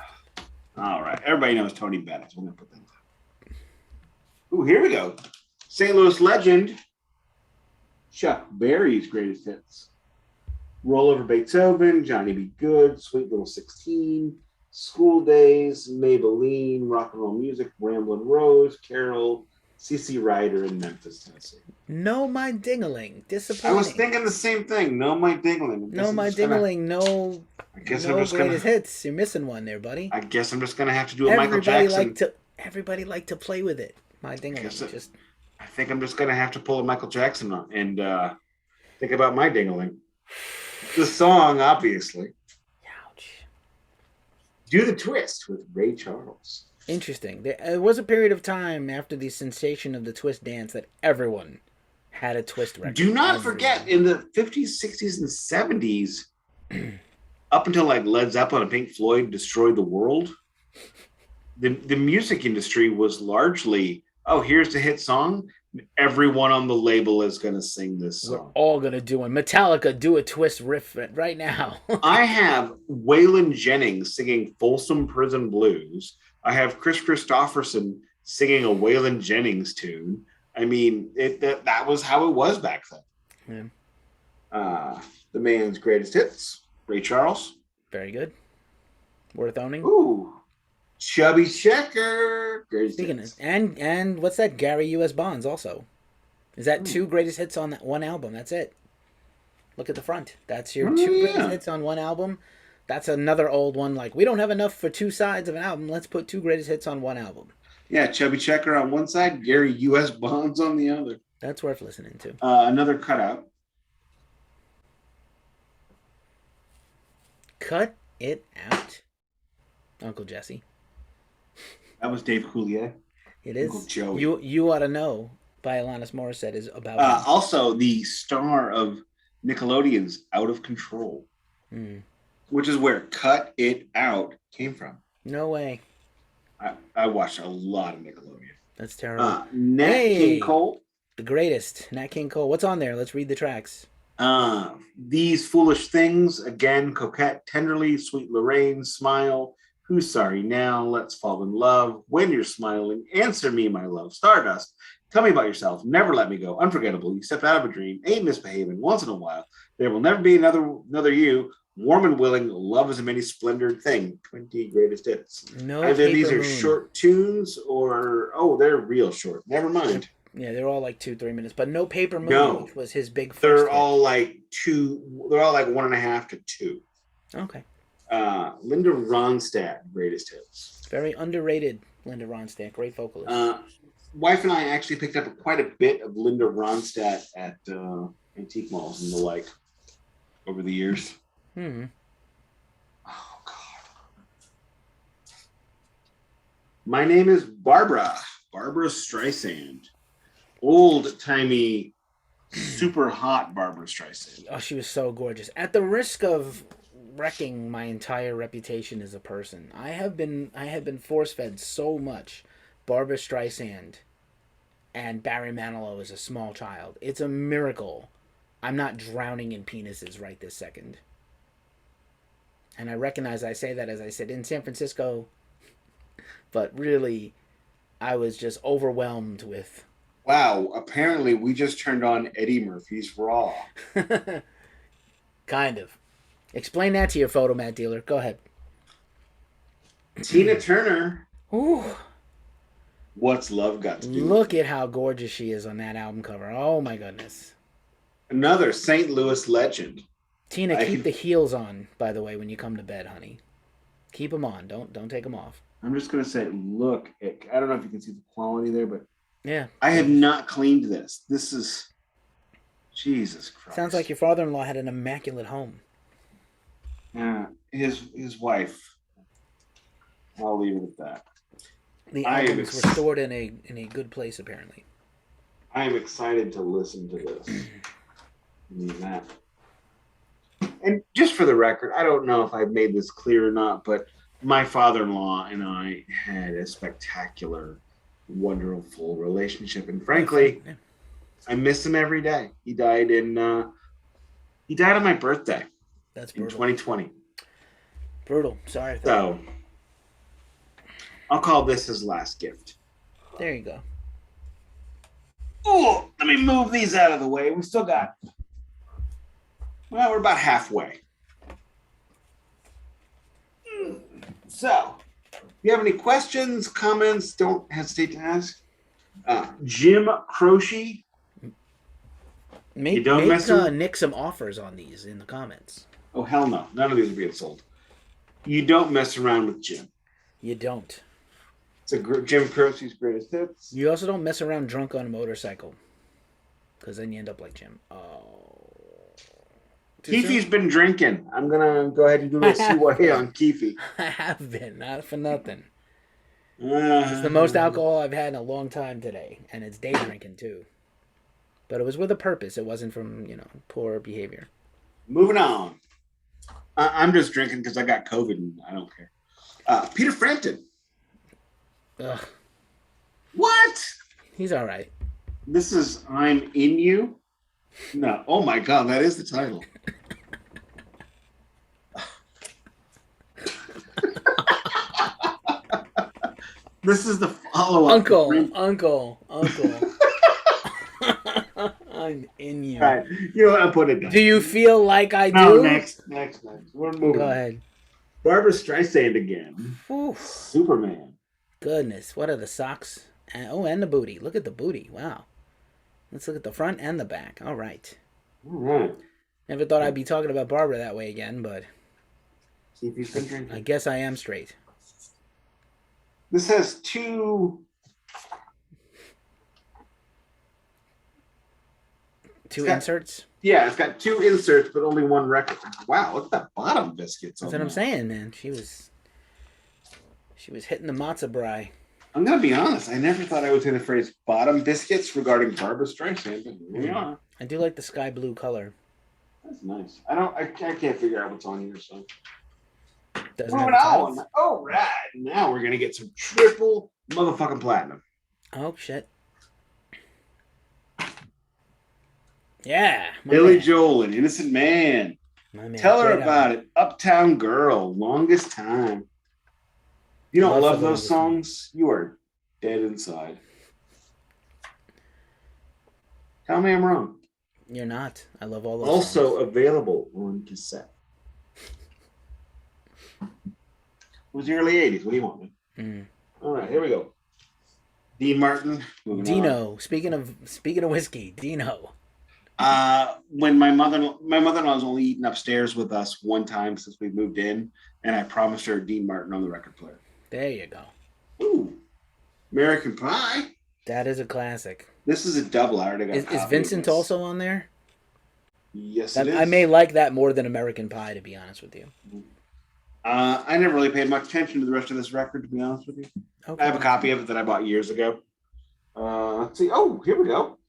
right, everybody knows Tony Bennett. So we're gonna put that. Ooh, here we go. St. Louis legend, Chuck Berry's greatest hits. Roll Over Beethoven, Johnny B. Good, Sweet Little 16, School Days, Maybelline, Rock and Roll Music, Ramblin' Rose, Carol, CC Ryder in Memphis, Tennessee. No, my dingling. Disappointing. I was thinking the same thing. No, my dingling. No, my dingling. No. I guess No I'm just greatest gonna. hits. You're missing one there, buddy. I guess I'm just gonna have to do a Michael Jackson. Everybody liked to play with it. My dingling. I think I'm just gonna have to pull a Michael Jackson on and think about my dingling. The song, obviously. Ouch. Do the Twist with Ray Charles. Interesting. There was a period of time after the sensation of the twist dance that everyone had a twist record. Do not forget, in the 50s, 60s, and 70s, up until like Led Zeppelin and Pink Floyd destroyed the world, the music industry was largely, oh, here's the hit song. Everyone on the label is going to sing this song. We're all going to do it. Metallica, do a twist riff right now. I have Waylon Jennings singing Folsom Prison Blues. I have Chris Christopherson singing a Waylon Jennings tune. I mean, that was how it was back then. Yeah. The man's greatest hits, Ray Charles. Very good. Worth owning. Ooh. Chubby Checker. Speaking of, and what's that? Gary U.S. Bonds also. Is that two greatest hits on that one album? That's it. Look at the front. That's your two greatest hits on one album. That's another old one. Like, we don't have enough for two sides of an album. Let's put two greatest hits on one album. Yeah, Chubby Checker on one side, Gary U.S. Bonds on the other. That's worth listening to. Another cutout. Cut it out, Uncle Jesse. That was Dave Coulier. It is. Uncle Joey. You Ought to Know by Alanis Morissette is about also the star of Nickelodeon's Out of Control, which is where Cut It Out came from. No way. I watched a lot of Nickelodeon. That's terrible. Nat King Cole. The greatest. Nat King Cole. What's on there? Let's read the tracks. These Foolish Things, again, Coquette, Tenderly, Sweet Lorraine, Smile, Who's Sorry Now, Let's Fall in Love, When You're Smiling, Answer Me, My Love, Stardust, Tell Me About Yourself, Never Let Me Go, Unforgettable, You Stepped Out of a Dream, Ain't Misbehaving, Once in a While, There Will Never Be Another You, Warm and Willing, Love is a Many Splendored Thing, 20 greatest hits. No, either these are short tunes or, they're real short. Never mind. Yeah, they're all like 2-3 minutes, but No Paper Moon was his big first They're hit. all like 1.5 to 2. Okay. Linda Ronstadt, greatest hits. Very underrated, Linda Ronstadt. Great vocalist. Wife and I actually picked up quite a bit of Linda Ronstadt at antique malls and the like over the years. Oh, God. My name is Barbara Streisand. Old-timey, super hot Barbara Streisand. Oh, she was so gorgeous. At the risk of wrecking my entire reputation as a person, I have been force-fed so much Barbara Streisand and Barry Manilow as a small child. It's a miracle I'm not drowning in penises right this second. And I recognize I say that as I sit in San Francisco, but really, I was just overwhelmed with... Wow, apparently we just turned on Eddie Murphy's Raw. Kind of. Explain that to your photomat dealer. Go ahead. Tina Turner. Ooh. What's Love Got to Do? Look at how gorgeous she is on that album cover. Oh my goodness. Another St. Louis legend. Tina, keep the heels on, by the way, when you come to bed, honey. Keep them on. Don't take them off. I'm just going to say, look. I don't know if you can see the quality there, but yeah. I have not cleaned this. This is... Jesus Christ. Sounds like your father-in-law had an immaculate home. Yeah, his wife. I'll leave it at that. The albums were stored in a good place, apparently. I am excited to listen to this. I mean that. And just for the record, I don't know if I've made this clear or not, but my father-in-law and I had a spectacular, wonderful relationship, and frankly, I miss him every day. He died on my birthday. That's brutal. In 2020. Brutal. Sorry. So, I'll call this his last gift. There you go. Oh, let me move these out of the way. We still got... Well, we're about halfway. So, if you have any questions, comments, don't hesitate to ask. Jim Croce. Make don't mess around. Nick some offers on these in the comments. Oh, hell no. None of these are being sold. You don't mess around with Jim. You don't. It's Jim Croce's greatest hits. You also don't mess around drunk on a motorcycle. Because then you end up like Jim. Oh. Keefy's been drinking. I'm going to go ahead and do a CYA on Keefy. I have been. Not for nothing. It's the most alcohol I've had in a long time today. And it's day drinking, too. But it was with a purpose. It wasn't from, poor behavior. Moving on. I'm just drinking because I got COVID and I don't care. Peter Frampton. Ugh. What? He's all right. This is I'm In You? No. Oh, my God. That is the title. This is the follow-up. Uncle. I'm in you. All right. You know what? I'll put it down. Do you feel like I do? No, next. We're moving. Go ahead. Barbara Streisand again. Oof. Superman. Goodness. What are the socks? And the booty. Look at the booty. Wow. Let's look at the front and the back. All right. Never thought I'd be talking about Barbara that way again, but I guess I am straight. This has two inserts? Yeah, it's got two inserts, but only one record. Wow, look at that bottom biscuits. That's what I'm saying, man. She was hitting the matzo brie. I'm going to be honest. I never thought I would say the phrase bottom biscuits regarding Barbara Streisand, but here we are. I do like the sky blue color. That's nice. I can't figure out what's on here, so. Moving on. All right. Now we're going to get some triple motherfucking platinum. Oh, shit. Yeah. Billy Joel, An Innocent Man. Tell her about it. Uptown Girl, Longest Time. You don't love those songs? You are dead inside. Tell me I'm wrong. You're not. I love all those also songs. Available on cassette. It was the early 80s. What do you want, man? All right, here we go. Dean Martin. Dino. Speaking of whiskey, Dino. When my mother-in-law was only eating upstairs with us one time since we moved in, and I promised her Dean Martin on the record player. There you go. Ooh, American Pie. That is a classic. This is a double. I already got. Is Vincent also on there? Yes, it is. I may like that more than American Pie, to be honest with you. I never really paid much attention to the rest of this record, to be honest with you. Okay. I have a copy of it that I bought years ago. Let's see. Oh, here we go.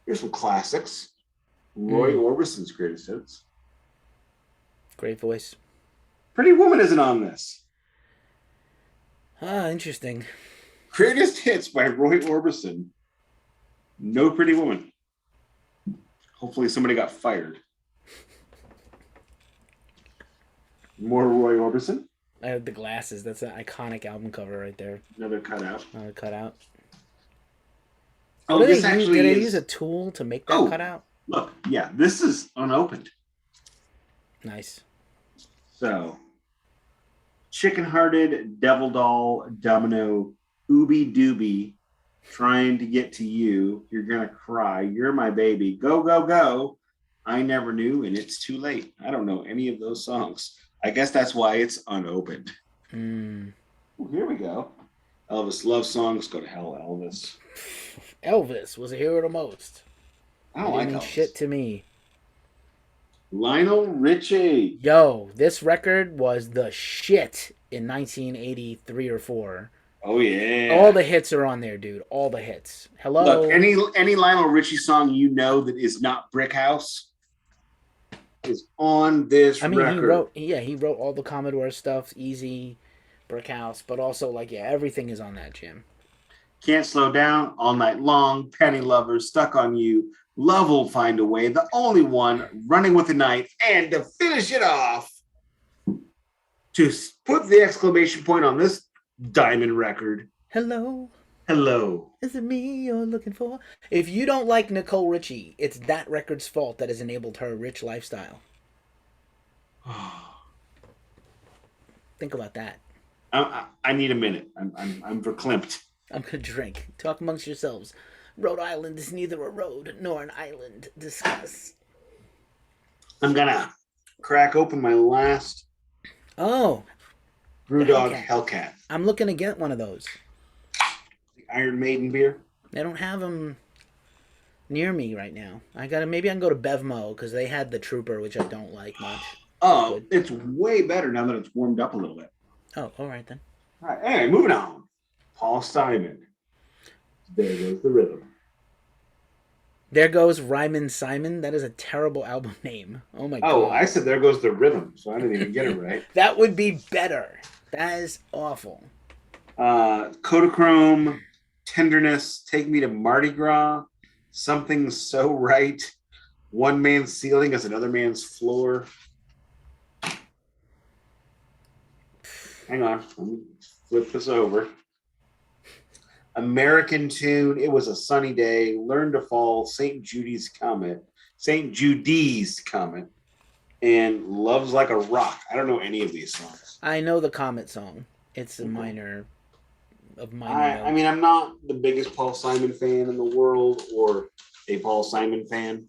Here's some classics. Roy Orbison's greatest hits. Great voice. Pretty Woman isn't on this. Interesting. Greatest hits by Roy Orbison. No Pretty Woman. Hopefully somebody got fired. More Roy Orbison. I have the glasses. That's an iconic album cover right there. Another cutout. Oh, did they use a tool to make that cutout? Look, yeah, this is unopened. Nice. So, Chicken Hearted, Devil Doll, Domino, Ooby Dooby, Trying to Get to You, You're Gonna Cry, You're My Baby, Go, Go, Go, I Never Knew, and It's Too Late. I don't know any of those songs. I guess that's why it's unopened. Well, here we go. Elvis love songs. Go to hell, Elvis. Elvis was a hero the most. I don't like Elvis. Shit to me. Lionel Richie. Yo, this record was the shit in 1983 or 4. Oh yeah. All the hits are on there, dude. All the hits. Hello. Look, any Lionel Richie song you know that is not Brick House is on this record. He wrote all the Commodore stuff, Easy, Brick House, but also everything is on that, Jim. Can't Slow Down, All Night Long, Penny Lovers, Stuck on You, Love Will Find a Way, The Only One, Running with the Night, and to finish it off, to put the exclamation point on this diamond record. Hello. Is it me you're looking for? If you don't like Nicole Richie, it's that record's fault that has enabled her rich lifestyle. Think about that. I need a minute. I'm verklempt. I'm gonna drink. Talk amongst yourselves. Rhode Island is neither a road nor an island. Discuss. I'm gonna crack open my last Oh, the Brewdog Hellcat. Hellcat. I'm looking to get one of those. The Iron Maiden beer. They don't have them near me right now. Maybe I can go to Bevmo because they had the Trooper, which I don't like much. Oh, it's way better now that it's warmed up a little bit. Oh, all right then. All right, anyway, moving on. Paul Simon. There goes the rhythm. There goes Ryman Simon. That is a terrible album name. Oh my god. Oh, I said there goes the rhythm, so I didn't even get it right. That would be better. That is awful. Kodachrome, Tenderness, Take Me to Mardi Gras, Something So Right, One Man's Ceiling is Another Man's Floor. Hang on, let me flip this over. American Tune, It Was a Sunny Day, Learn to Fall, St. Judy's Comet, and Love's Like a Rock. I don't know any of these songs. I know the Comet song. It's a minor I mean, I'm not the biggest Paul Simon fan in the world or a Paul Simon fan.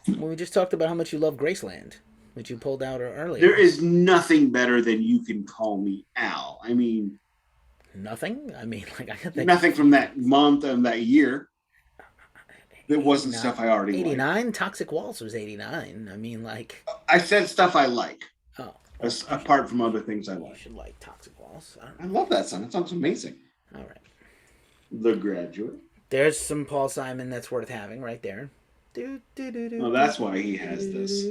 Well, we just talked about how much you love Graceland, which you pulled out earlier. There is nothing better than You Can Call Me Al. I mean... Nothing? I mean, like, I got that. Nothing from that month and that year. It wasn't stuff I already liked. 89? Toxic Waltz was 89. I mean, like... I said stuff I like. Oh. Apart from other things I like. You should like Toxic Waltz. I love that song. That song's amazing. All right. The Graduate. There's some Paul Simon that's worth having right there. Well, that's why he has this.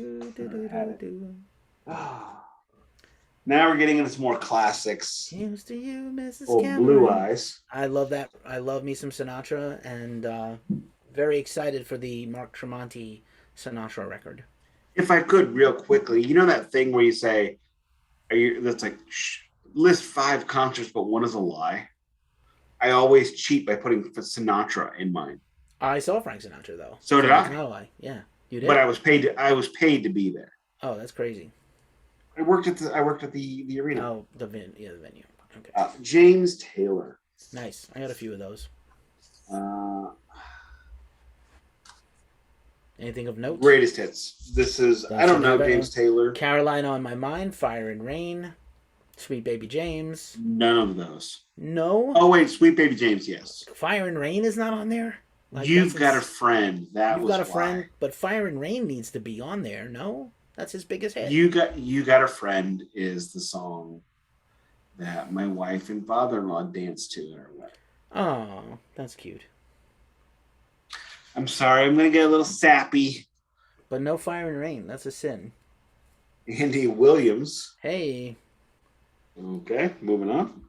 Now we're getting into some more classics. Here's to you, Mrs. Oh, Cameron. Blue Eyes. I love that. I love me some Sinatra, and very excited for the Mark Tremonti Sinatra record. If I could, real quickly, you know that thing where you say, that's like, list 5 concerts, but one is a lie? I always cheat by putting Sinatra in mine. I saw Frank Sinatra, though. So did I. Not a lie. Yeah, you did. But I was paid to be there. Oh, that's crazy. I worked at the arena. Oh, the venue. Okay. James Taylor. Nice. I got a few of those. Anything of note? Greatest hits. This is I don't know James Taylor. Carolina on My Mind, Fire and Rain, Sweet Baby James. None of those. No. Oh wait, Sweet Baby James. Yes. Fire and Rain is not on there. Like, You've Got a Friend. You've Got a Friend, but Fire and Rain needs to be on there. No, that's his biggest hit. You Got a Friend is the song that my wife and father-in-law danced to in our wedding. Oh, that's cute. I'm sorry, I'm gonna get a little sappy. But no Fire and Rain. That's a sin. Andy Williams. Hey. Okay, moving on.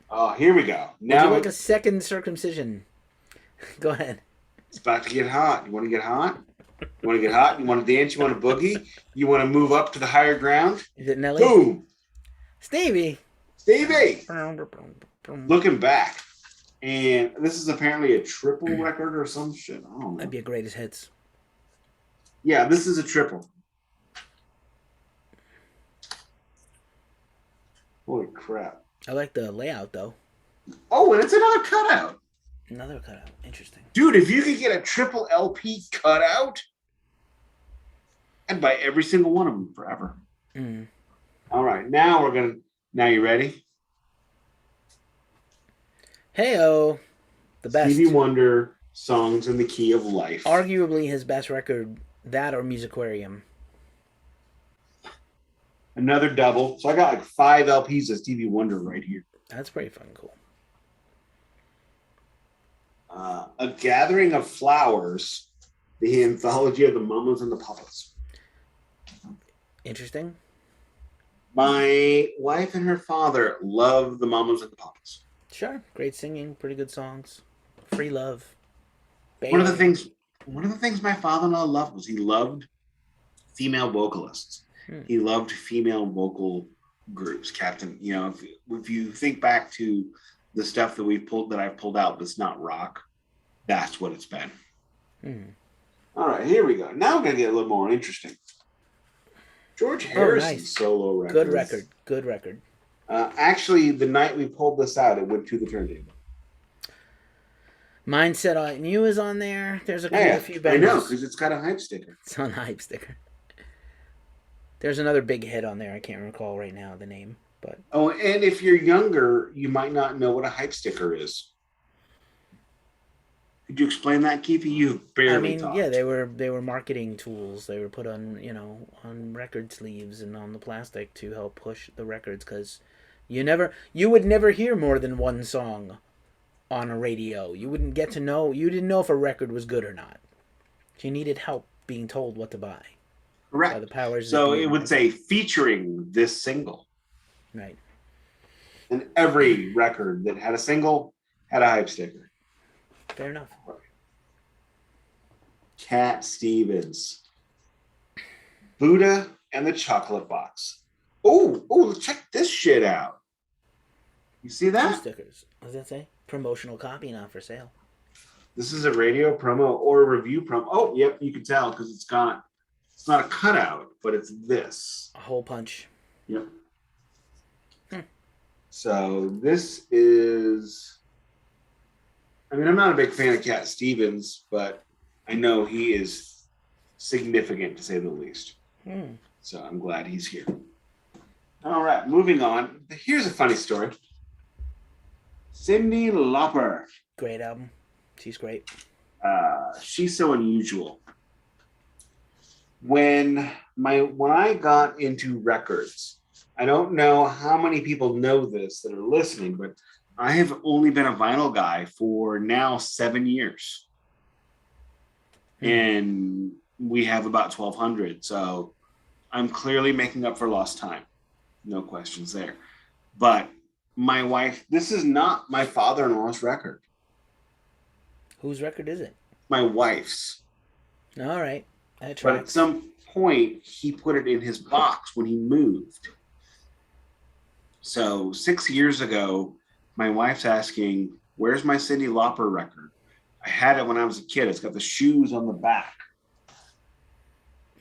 Oh, here we go. Now, would you like a second circumcision? Go ahead. It's about to get hot. You want to get hot? You want to get hot? You want to dance? You want to boogie? You want to move up to the higher ground? Is it Nelly? Boom! Stevie! Looking back. And this is apparently a triple record or some shit. I don't know. That'd be a greatest hits. Yeah, this is a triple. Holy crap. I like the layout, though. Oh, and it's another cutout. Another cutout. Interesting. Dude, if you could get a triple LP cutout, I'd buy every single one of them forever. Mm. All right, now you ready? Hey-oh. The best. Stevie Wonder, Songs in the Key of Life. Arguably his best record, that or Musiquarium. Another double. So I got like 5 LPs of Stevie Wonder right here. That's pretty fucking cool. A Gathering of Flowers, the anthology of the Mamas and the Papas. Interesting. My wife and her father love the Mamas and the Papas. Sure. Great singing, pretty good songs. Free love. Baby. One of the things my father-in-law loved was he loved female vocalists. He loved female vocal groups. Captain, if you think back to the stuff that I've pulled out that's not rock, that's what it's been. All right, here we go. Now we're gonna get a little more interesting. George Harrison solo record. Good record. Actually, the night we pulled this out, it went to the turntable. Mindset on You is on there. There's a few I bangers. know, because it's got a hype sticker. It's on the hype sticker. There's another big hit on there. I can't recall right now the name, but Oh, and if you're younger, you might not know what a hype sticker is. Could you explain that, Keefy? You barely talked. Yeah, they were marketing tools. They were put on on record sleeves and on the plastic to help push the records because you would never hear more than one song on a radio. You wouldn't get to know. You didn't know if a record was good or not. You needed help being told what to buy. Correct. By the powers. So it would say featuring this single. Right. And every record that had a single had a hype sticker. Fair enough. Cat Stevens. Buddha and the Chocolate Box. Oh, check this shit out. You see that? 2 stickers. What does that say? Promotional copy not for sale. This is a radio promo or a review promo. Oh, yep, you can tell because it's not a cutout, but it's this. A hole punch. Yep. So this is, I'm not a big fan of Cat Stevens, but I know he is significant to say the least. So I'm glad he's here. All right, moving on. Here's a funny story. Cyndi Lauper. Great album. She's great. She's so unusual. When I got into records, I don't know how many people know this that are listening, but I have only been a vinyl guy for now 7 years. And we have about 1,200. So I'm clearly making up for lost time. No questions there. But my wife, this is not my father-in-law's record. Whose record is it? My wife's. All right. But at some point, he put it in his box when he moved. So 6 years ago, my wife's asking, where's my Cyndi Lauper record? I had it when I was a kid. It's got the shoes on the back.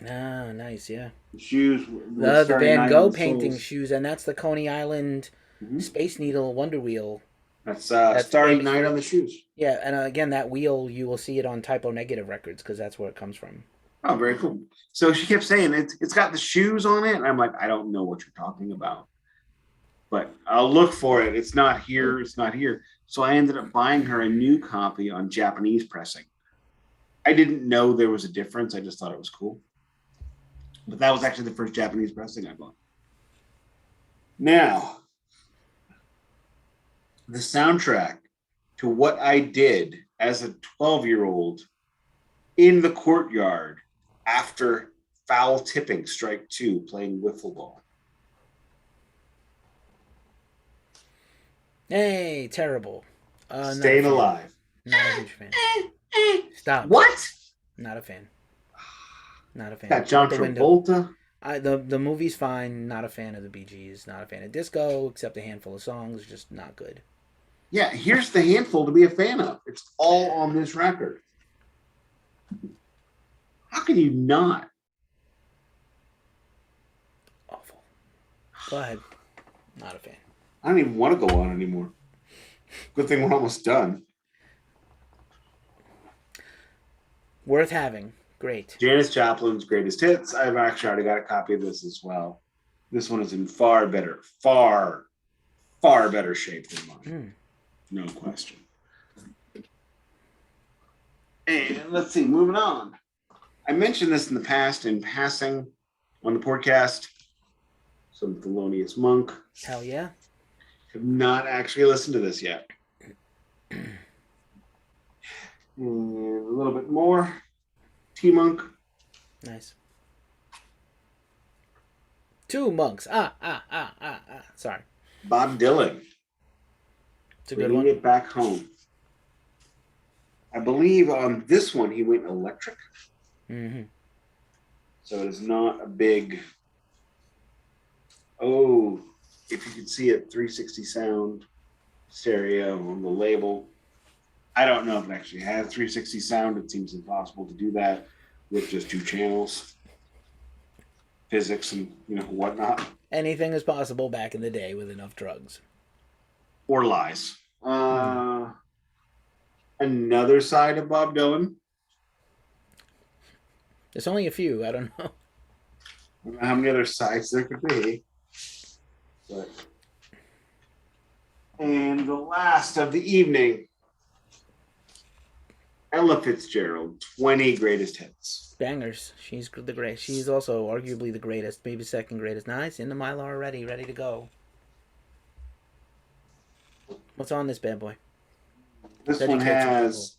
Ah, nice, yeah. The shoes. The Van Gogh painting shoes, and that's the Coney Island Space Needle Wonder Wheel. That's Starry Night on the shoes. Yeah, and again, that wheel, you will see it on Typo Negative records because that's where it comes from. Oh, very cool. So she kept saying, it's got the shoes on it. And I'm like, I don't know what you're talking about. But I'll look for it. It's not here. It's not here. So I ended up buying her a new copy on Japanese pressing. I didn't know there was a difference. I just thought it was cool. But that was actually the first Japanese pressing I bought. Now, the soundtrack to what I did as a 12-year-old in the courtyard after foul tipping strike 2 playing wiffle ball. Hey, terrible. Staying Alive. Not a huge fan. Stop. What? Not a fan. Not a fan. Got John Travolta. The movie's fine. Not a fan of the Bee Gees. Not a fan of disco, except a handful of songs. Just not good. Yeah, here's the handful to be a fan of. It's all on this record. How can you not? Awful. Go ahead. Not a fan. I don't even want to go on anymore. Good thing we're almost done. Worth having. Great. Janis Joplin's Greatest Hits. I've actually already got a copy of this as well. This one is in far better shape than mine. No question. And let's see, moving on. I mentioned this in the past in passing on the podcast. Some Thelonious Monk. Hell yeah. Have not actually listened to this yet. And a little bit more. T-Monk. Nice. 2 monks. Sorry. Bob Dylan. It's a good Bringing one. It Back Home. I believe on this one he went electric. Mm-hmm. So it is not a big. Oh, if you can see it, 360 sound stereo on the label. I don't know if it actually has 360 sound. It seems impossible to do that with just 2 channels. physics and whatnot, Anything is possible back in the day with enough drugs. or lies. Hmm. Another side of Bob Dylan. There's only a few. I don't know. I don't know how many other sides there could be. But... And the last of the evening, Ella Fitzgerald, 20 greatest hits. Bangers. She's the great. She's also arguably the greatest, maybe second greatest. Nice. In the Mylar already, ready to go. What's on this bad boy? This one has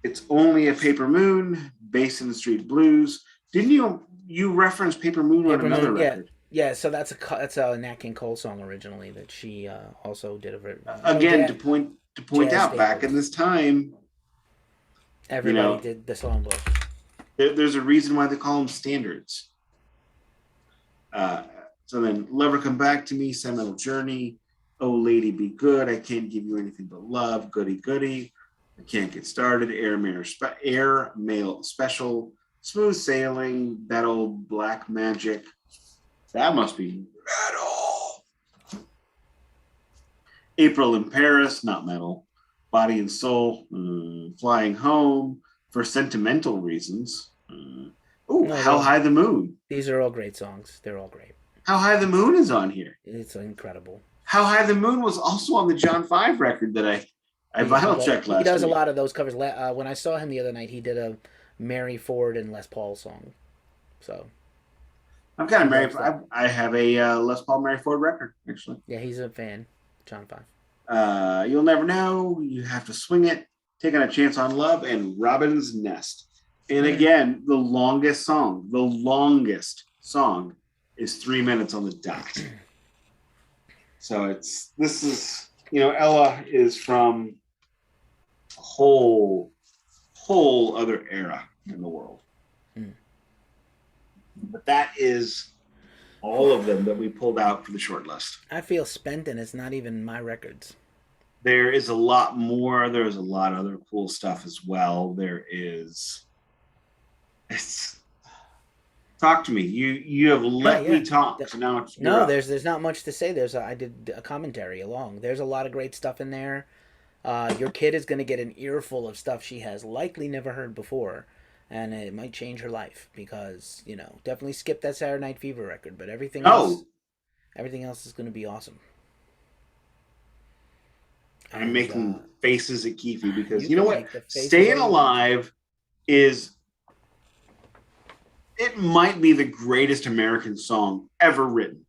It's Only a Paper Moon, Bass in the Street Blues. Didn't you reference Paper Moon on another record? Yeah, so that's a Nat King Cole song originally that she also did Again, to point out, back in this time, everybody did the songbook. There's a reason why they call them standards. So then, Lover Come Back to Me, Sentimental Journey, Oh Lady Be Good, I Can't Give You Anything But Love, Goody Goody, I Can't Get Started, Air Mail Special, Smooth Sailing, That Old Black Magic. That must be metal. April in Paris, not metal. Body and Soul, Flying Home, For Sentimental Reasons. How High the Moon. These are all great songs. They're all great. How High the Moon is on here. It's incredible. How High the Moon was also on the John 5 record that I vinyl checked last week. He does a lot of those covers. When I saw him the other night, he did a Mary Ford and Les Paul song. So I'm kind of Mary. I have a Les Paul Mary Ford record, actually. Yeah, he's a fan. John 5. You'll Never Know, You Have to Swing It, Taking a Chance on Love, and Robin's Nest. And again, the longest song is 3 minutes on the dot. So Ella is from a whole other era in the world. But that is all of them that we pulled out for the short list. I feel spent, and it's not even my records. There is a lot more. There's a lot of other cool stuff as well. Talk to me. You have let me talk. So now there's not much to say. I did a commentary along. There's a lot of great stuff in there. Your kid is going to get an earful of stuff she has likely never heard before, and it might change her life because definitely skip that Saturday Night Fever record, but everything else is going to be awesome. I'm making faces at Keefy because you know what? Staying Alive it might be the greatest American song ever written.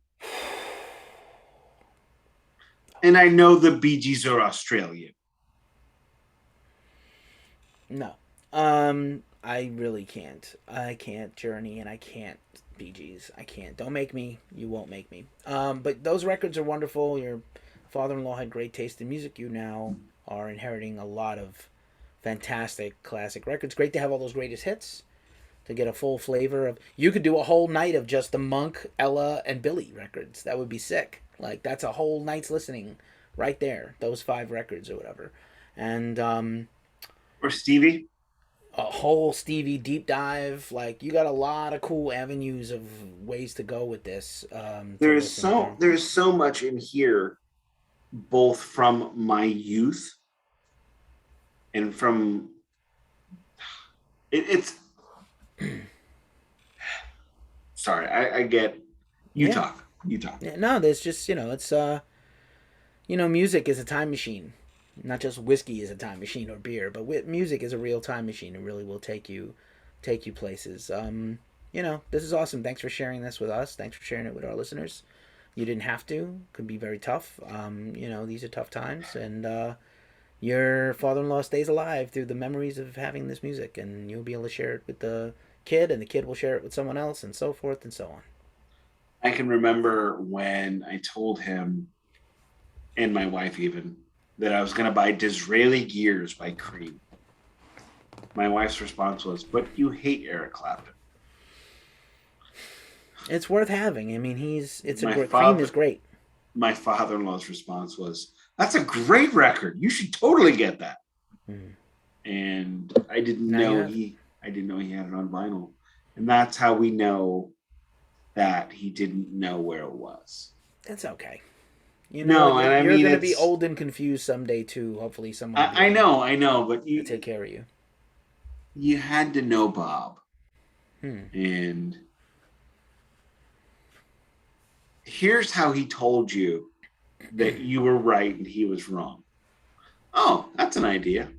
And I know the Bee Gees are Australian. No. I really can't. I can't Journey and I can't Bee Gees. I can't. Don't make me. You won't make me. But those records are wonderful. Your father-in-law had great taste in music. You now are inheriting a lot of fantastic classic records. Great to have all those greatest hits. To get a full flavor of... You could do a whole night of just the Monk, Ella, and Billy records. That would be sick. Like, that's a whole night's listening right there. Those 5 records or whatever. And, or Stevie. A whole Stevie deep dive. Like, you got a lot of cool avenues of ways to go with this. There's so much in here, both from my youth and from... It's... Sorry, I get you talk. Yeah, no, there's just it's music is a time machine. Not just whiskey is a time machine or beer, but music is a real time machine and really will take you places. This is awesome. Thanks for sharing this with us. Thanks for sharing it with our listeners. You didn't have to. Could be very tough. These are tough times, and your father-in-law stays alive through the memories of having this music, and you'll be able to share it with the kid, and the kid will share it with someone else, and so forth and so on. I can remember when I told him, and my wife even, that I was going to buy Disraeli Gears by Cream. My wife's response was, "But you hate Eric Clapton." It's worth having. I mean, Cream is great. My father-in-law's response was, "That's a great record. You should totally get that." And I didn't know he had it on vinyl. And that's how we know that he didn't know where it was. That's okay. You know what? No, and I You're mean gonna be it's. old and confused someday too. Hopefully, someone will be I around know, but to take care of you. you had to know Bob, Hmm. and here's how he told you that you were right and he was wrong. Oh, that's an idea.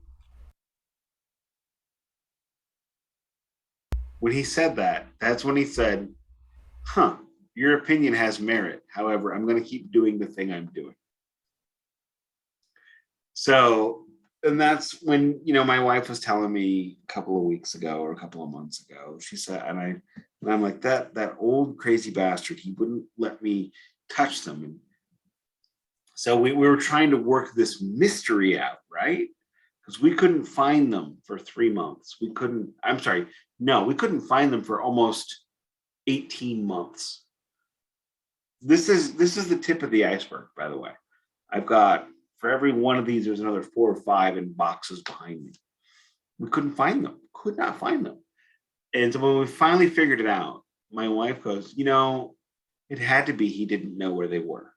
When he said that, that's when he said, huh, your opinion has merit. However, I'm going to keep doing the thing I'm doing. So, and that's when, my wife was telling me a couple of weeks ago or a couple of months ago, she said, and I'm like, that old crazy bastard, he wouldn't let me touch them. And so we were trying to work this mystery out, right? Because we couldn't find them for 3 months. We couldn't find them for almost 18 months. This is the tip of the iceberg, by the way. I've got, for every one of these, there's another 4 or 5 in boxes behind me. We couldn't find them, could not find them. And so when we finally figured it out, my wife goes, it had to be he didn't know where they were.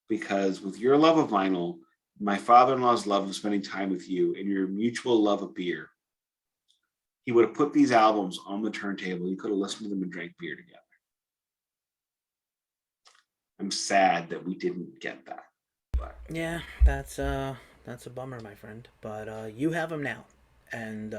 Because with your love of vinyl, my father-in-law's love of spending time with you, and your mutual love of beer, he would have put these albums on the turntable. You could have listened to them and drank beer together. I'm sad that we didn't get that. But Yeah, that's a bummer, my friend. But you have them now, and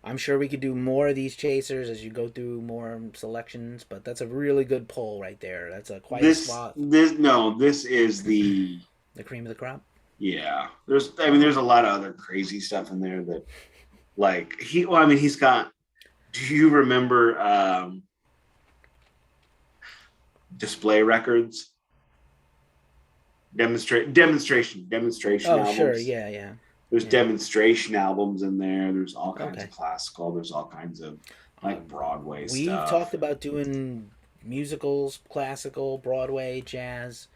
I'm sure we could do more of these chasers as you go through more selections. But that's a really good poll right there. That's a quite a slot. This is the cream of the crop. Yeah. There's a lot of other crazy stuff in there that, like, he's got. Do you remember display records? Demonstration Oh, albums. sure, yeah. There's Yeah. demonstration albums in there. There's all kinds Okay. of classical. There's all kinds of like Broadway We've stuff. talked about doing musicals, classical, Broadway, jazz.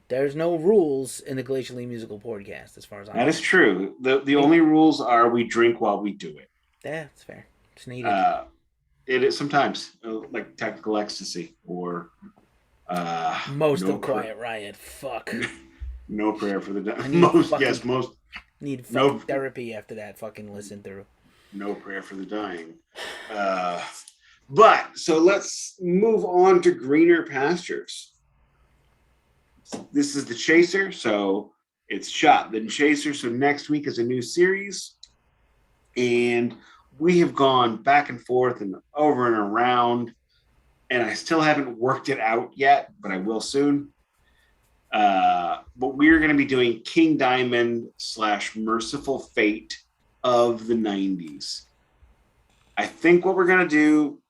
There's no rules in the Glacially Musical podcast, as far as I'm That is true. The only rules are we drink while we do it. Yeah, that's fair. It's needed. It is sometimes like technical ecstasy or Most of Quiet Riot. Fuck. No prayer for the dying. Most need fucking therapy after that fucking listen through. No prayer for the dying. But so let's move on to greener pastures. This is the Chaser, so it's Shot then Chaser. So next week is a new series, and we have gone back and forth and over and around, and I still haven't worked it out yet, but I will soon. But we're going to be doing King Diamond / Merciful Fate of the 90s. I think what we're going to do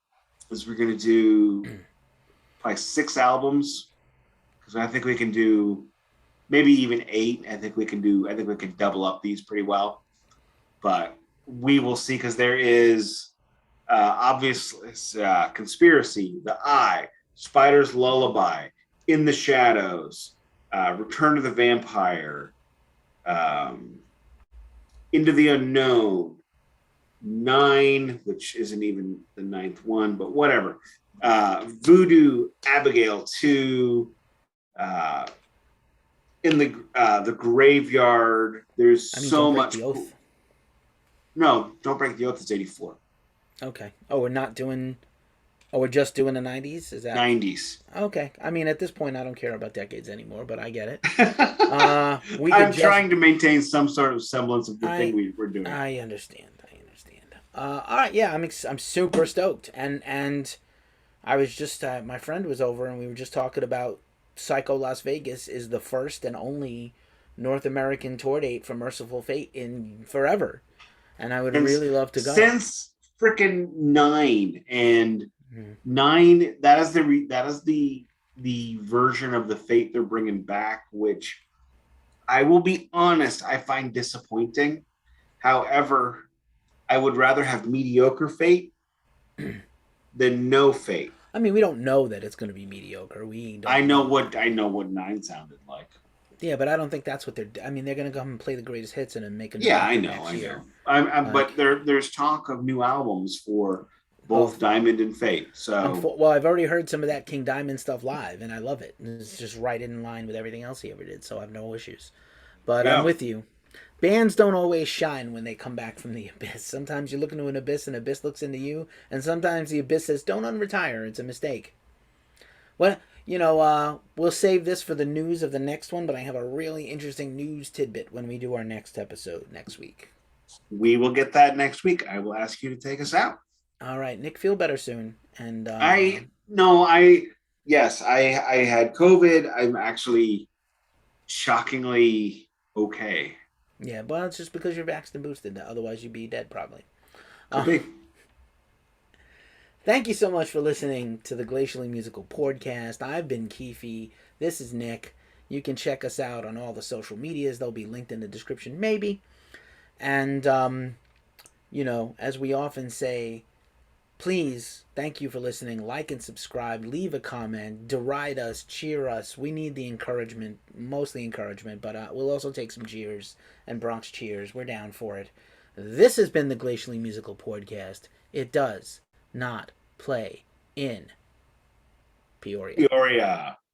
is we're going to do probably 6 albums, because I think we can do maybe even 8. I think we can double up these pretty well, but we will see, because there is obviously Conspiracy, The Eye, Spider's Lullaby, In the Shadows, Return of the Vampire, Into the Unknown, 9, which isn't even the 9th one, but whatever. Voodoo, Abigail 2, in the Graveyard. There's so much. The Oath. No, Don't Break the Oath is 84. Okay. Oh, we're just doing the 90s? Is that 90s? Okay. I mean, at this point, I don't care about decades anymore, but I get it. I'm trying to maintain some sort of semblance of the thing we're doing. I understand. All right. Yeah, I'm super stoked. And I was just my friend was over, and we were just talking about Psycho Las Vegas is the first and only North American tour date for Merciful Fate in forever, and I would really love to go. Since freaking 9 and 9, that is the version of the Fate they're bringing back, which I will be honest, I find disappointing. However, I would rather have mediocre Fate than no Fate. I mean, we don't know that it's going to be mediocre. I know what 9 sounded like. Yeah, but I don't think that's what they're. I mean, they're going to come and play the greatest hits and then make a new I know. Year. But there's talk of new albums for both Diamond and Fate. So Well, I've already heard some of that King Diamond stuff live, and I love it. It's just right in line with everything else he ever did, so I have no issues. But I'm yeah, with you. Bands don't always shine when they come back from the abyss. Sometimes you look into an abyss and abyss looks into you, and sometimes the abyss says, "Don't unretire. It's a mistake." Well, we'll save this for the news of the next one, but I have a really interesting news tidbit when we do our next episode next week. we will get that next week. I will ask you to take us out. All right, Nick, feel better soon. And I no, yes, I had COVID. I'm actually shockingly okay. yeah, well, it's just because you're vaxxed and boosted. Otherwise, you'd be dead probably. Could be. Thank you so much for listening to the Glacially Musical Podcast. I've been Keefy. This is Nick. You can check us out on all the social medias. They'll be linked in the description, maybe. And, as we often say, please, thank you for listening. Like and subscribe. Leave a comment. Deride us. Cheer us. We need the encouragement. Mostly encouragement, but we'll also take some cheers and Bronx cheers. We're down for it. This has been the Glacially Musical Podcast. It does not play in Peoria. Peoria.